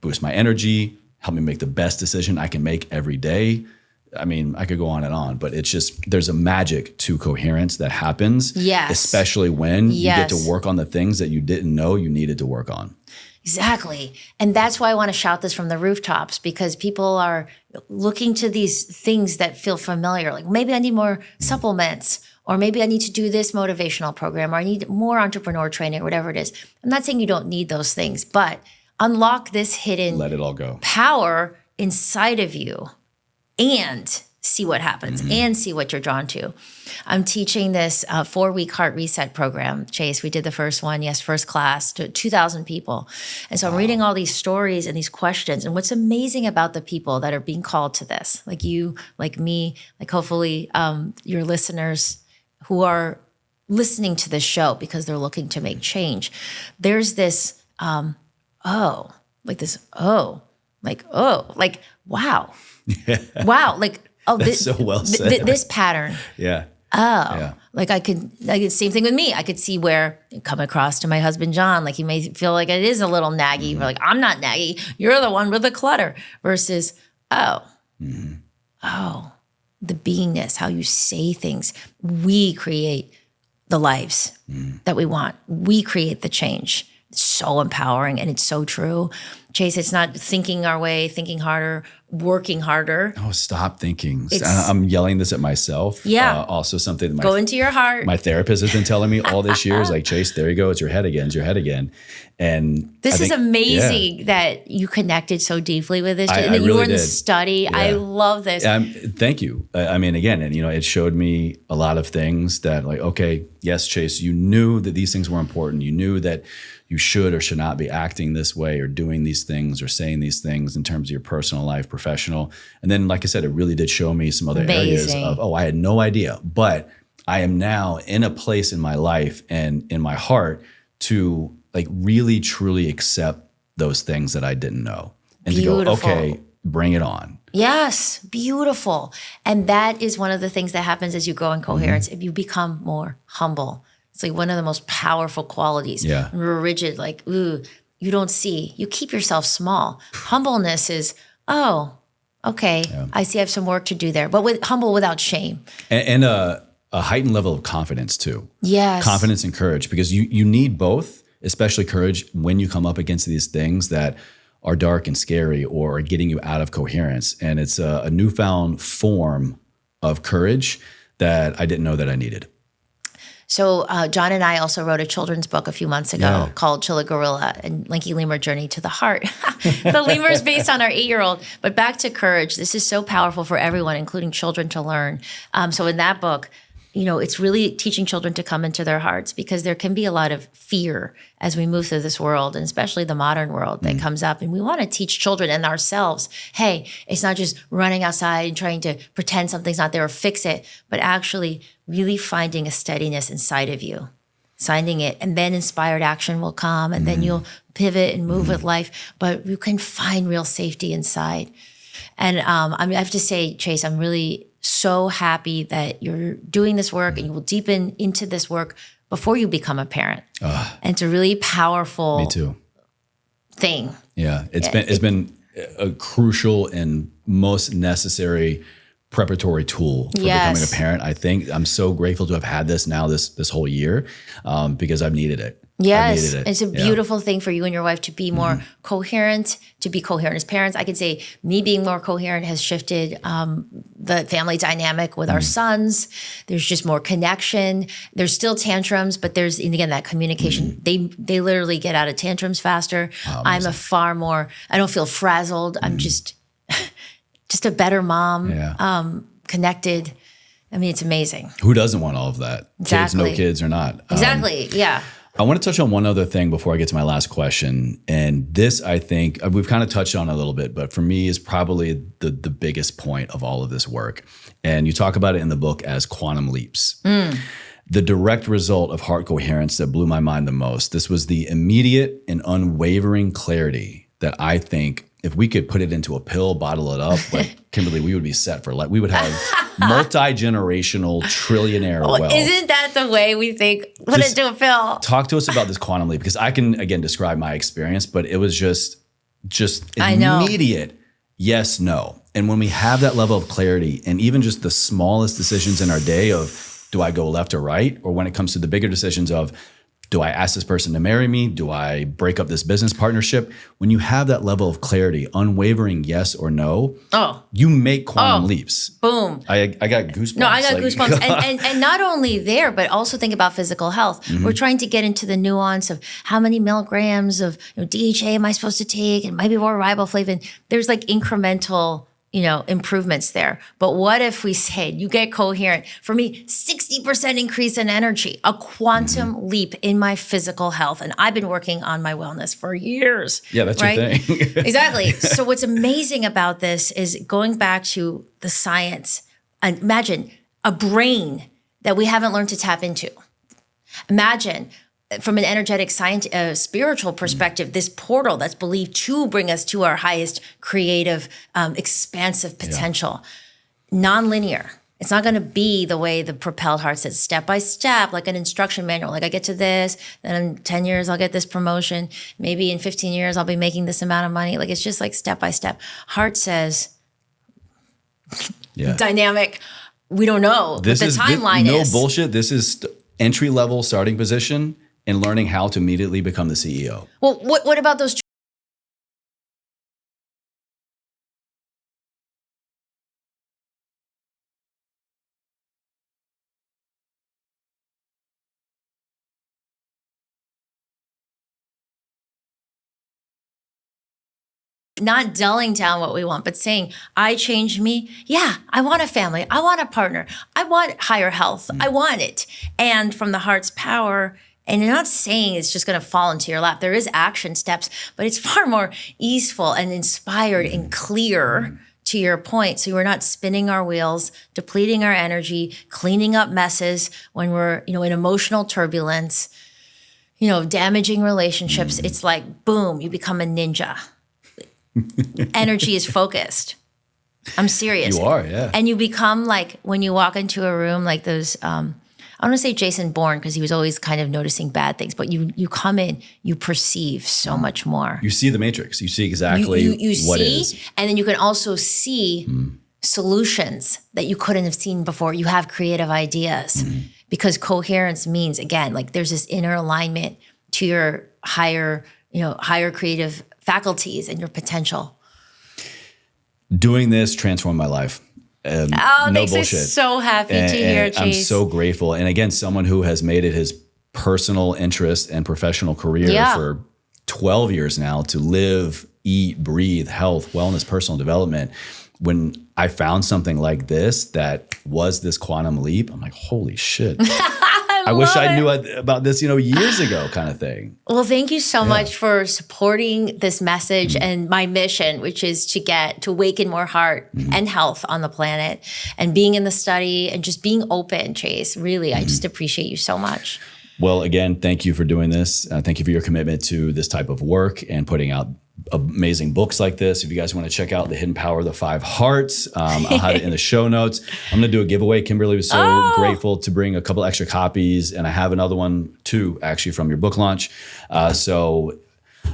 boost my energy, help me make the best decision I can make every day. I mean, I could go on and on, but it's just, there's a magic to coherence that happens, especially when you get to work on the things that you didn't know you needed to work on. Exactly. And that's why I want to shout this from the rooftops, because people are looking to these things that feel familiar. Like maybe I need more supplements, or maybe I need to do this motivational program, or I need more entrepreneur training, or whatever it is. I'm not saying you don't need those things, but unlock this hidden let it all go power inside of you and see what happens and see what you're drawn to. I'm teaching this 4-week heart reset program, Chase. We did the first one, first class to 2,000 people. And so I'm reading all these stories and these questions. And what's amazing about the people that are being called to this, like you, like me, like hopefully your listeners who are listening to this show because they're looking to make change. There's this, wow. Wow. That's so well said. This pattern. Yeah. Like I could, same thing with me. I could see where it come across to my husband, John, like he may feel like it is a little naggy. We're like, I'm not naggy. You're the one with the clutter versus, the beingness, how you say things. We create the lives that we want. We create the change. so empowering, and it's so true. Chase, it's not thinking our way, thinking harder, working harder. Oh, stop thinking. I'm yelling this at myself. Yeah. Also something that go into your heart. My therapist has been telling me all this year is like, Chase, there you go. It's your head again. It's your head again. And this is amazing that you connected so deeply with this. And that you really were in the did. study. Yeah. I love this. Thank you. I mean, again, and it showed me a lot of things that like, okay, yes, Chase, you knew that these things were important. You knew that you should or should not be acting this way or doing these things or saying these things in terms of your personal life, professional. And then, like I said, it really did show me some other areas of, I had no idea. But I am now in a place in my life and in my heart to like really, truly accept those things that I didn't know. And Beautiful. To go, okay, bring it on. Yes, beautiful. And that is one of the things that happens as you grow in coherence. If you become more humble. It's like one of the most powerful qualities. Yeah. We're rigid, like, ooh, you don't see. You keep yourself small. Humbleness is, oh, okay, I see I have some work to do there. But humble without shame. And a heightened level of confidence too. Yes. Confidence and courage, because you need both, especially courage when you come up against these things that are dark and scary or are getting you out of coherence. And it's a newfound form of courage that I didn't know that I needed. So John and I also wrote a children's book a few months ago called Chilla Gorilla and Linky Lemur Journey to the Heart. The lemur is based on our 8-year-old. But back to courage. This is so powerful for everyone, including children, to learn. So in that book, it's really teaching children to come into their hearts, because there can be a lot of fear as we move through this world, and especially the modern world that comes up. And we want to teach children and ourselves, hey, it's not just running outside and trying to pretend something's not there or fix it, but actually really finding a steadiness inside of you, finding it, and then inspired action will come, and then you'll pivot and move with life. But you can find real safety inside. And I have to say, Chase, I'm really so happy that you're doing this work, and you will deepen into this work before you become a parent. And it's a really powerful thing. Yeah, it's been a crucial and most necessary preparatory tool for becoming a parent. I think I'm so grateful to have had this now this whole year because I've needed it. Yes, it's a beautiful thing for you and your wife to be more coherent, to be coherent as parents. I could say me being more coherent has shifted the family dynamic with our sons. There's just more connection. There's still tantrums, but there's, and again, that communication. They literally get out of tantrums faster. I'm I don't feel frazzled. I'm just a better mom, connected. I mean, it's amazing. Who doesn't want all of that? Exactly. Kids, no kids or not. Exactly, yeah. I want to touch on one other thing before I get to my last question. And this, I think, we've kind of touched on a little bit, but for me is probably the biggest point of all of this work. And you talk about it in the book as quantum leaps. The direct result of heart coherence that blew my mind the most, this was the immediate and unwavering clarity that I think if we could put it into a pill, bottle it up, like Kimberly, we would be set for life. We would have multi-generational trillionaire wealth. Isn't that the way we think? Put it into a pill. Talk to us about this quantum leap, because I can, again, describe my experience, but it was just immediate yes, no. And when we have that level of clarity, and even just the smallest decisions in our day of, do I go left or right? Or when it comes to the bigger decisions of, do I ask this person to marry me? Do I break up this business partnership? When you have that level of clarity, unwavering yes or no, you make quantum leaps. Boom. I got goosebumps. No, I got goosebumps. And not only there, but also think about physical health. We're trying to get into the nuance of how many milligrams of DHA am I supposed to take, and maybe more riboflavin. There's like incremental improvements there. But what if we said, you get coherent, for me, 60% increase in energy, a quantum leap in my physical health. And I've been working on my wellness for years. Yeah, that's your thing. Exactly. So what's amazing about this is going back to the science. Imagine a brain that we haven't learned to tap into. Imagine from an energetic, spiritual perspective, this portal that's believed to bring us to our highest creative, expansive potential. Non-linear. It's not going to be the way the propelled heart says, step by step, like an instruction manual. Like I get to this, then in 10 years, I'll get this promotion. Maybe in 15 years, I'll be making this amount of money. Like it's just like step by step. Heart says, dynamic. We don't know what the timeline is. No bullshit. This is entry level starting position. in learning how to immediately become the CEO. Well, what about those not dulling down what we want, but saying, I changed me. Yeah, I want a family. I want a partner. I want higher health. I want it. And from the heart's power, and you're not saying it's just going to fall into your lap. There is action steps, but it's far more easeful and inspired and clear to your point. So we're not spinning our wheels, depleting our energy, cleaning up messes when we're, in emotional turbulence, damaging relationships. It's like, boom, you become a ninja. Energy is focused. I'm serious. You are, yeah. And you become like, when you walk into a room, like those, I want to say Jason Bourne, because he was always kind of noticing bad things, but you come in, you perceive so much more. You see the matrix. You see exactly what see, is. And then you can also see solutions that you couldn't have seen before. You have creative ideas because coherence means, again, like there's this inner alignment to your higher creative faculties and your potential. Doing this transformed my life. No makes bullshit. me so happy to hear, Chase. I'm so grateful. And again, someone who has made it his personal interest and professional career for 12 years now to live, eat, breathe, health, wellness, personal development. When I found something like this that was this quantum leap, I'm like, holy shit. I wish I knew about this, years ago kind of thing. Well, thank you so much for supporting this message and my mission, which is to awaken more heart and health on the planet, and being in the study and just being open, Chase. Really, I just appreciate you so much. Well, again, thank you for doing this. Thank you for your commitment to this type of work and putting out amazing books like this. If you guys want to check out The Hidden Power of the Five Hearts, I'll have it in the show notes. I'm going to do a giveaway. Kimberly was so grateful to bring a couple extra copies, and I have another one too, actually, from your book launch. So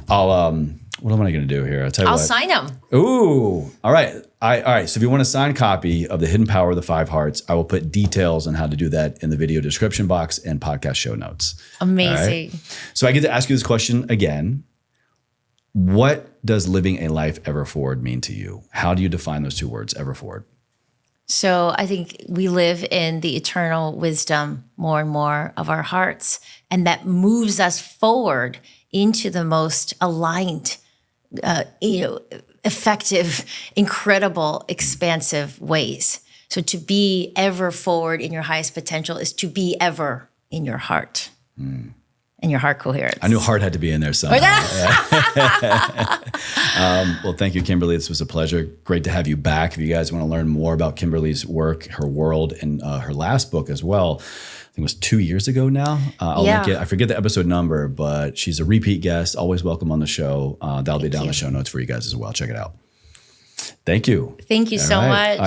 I'll, what am I going to do here? I'll sign them. Ooh, all right. All right. So if you want a signed copy of The Hidden Power of the Five Hearts, I will put details on how to do that in the video description box and podcast show notes. Amazing. Right? So I get to ask you this question again. What does living a life ever forward mean to you? How do you define those two words, ever forward? So I think we live in the eternal wisdom more and more of our hearts, and that moves us forward into the most aligned, effective, incredible, expansive ways. So to be ever forward in your highest potential is to be ever in your heart. And your heart coherence. I knew heart had to be in there somehow. Well, thank you, Kimberly. This was a pleasure. Great to have you back. If you guys want to learn more about Kimberly's work, her world, and her last book as well, I think it was 2 years ago now. I'll link it. I forget the episode number, but she's a repeat guest. Always welcome on the show. That'll be down in the show notes for you guys as well. Check it out. Thank you. Thank you so much.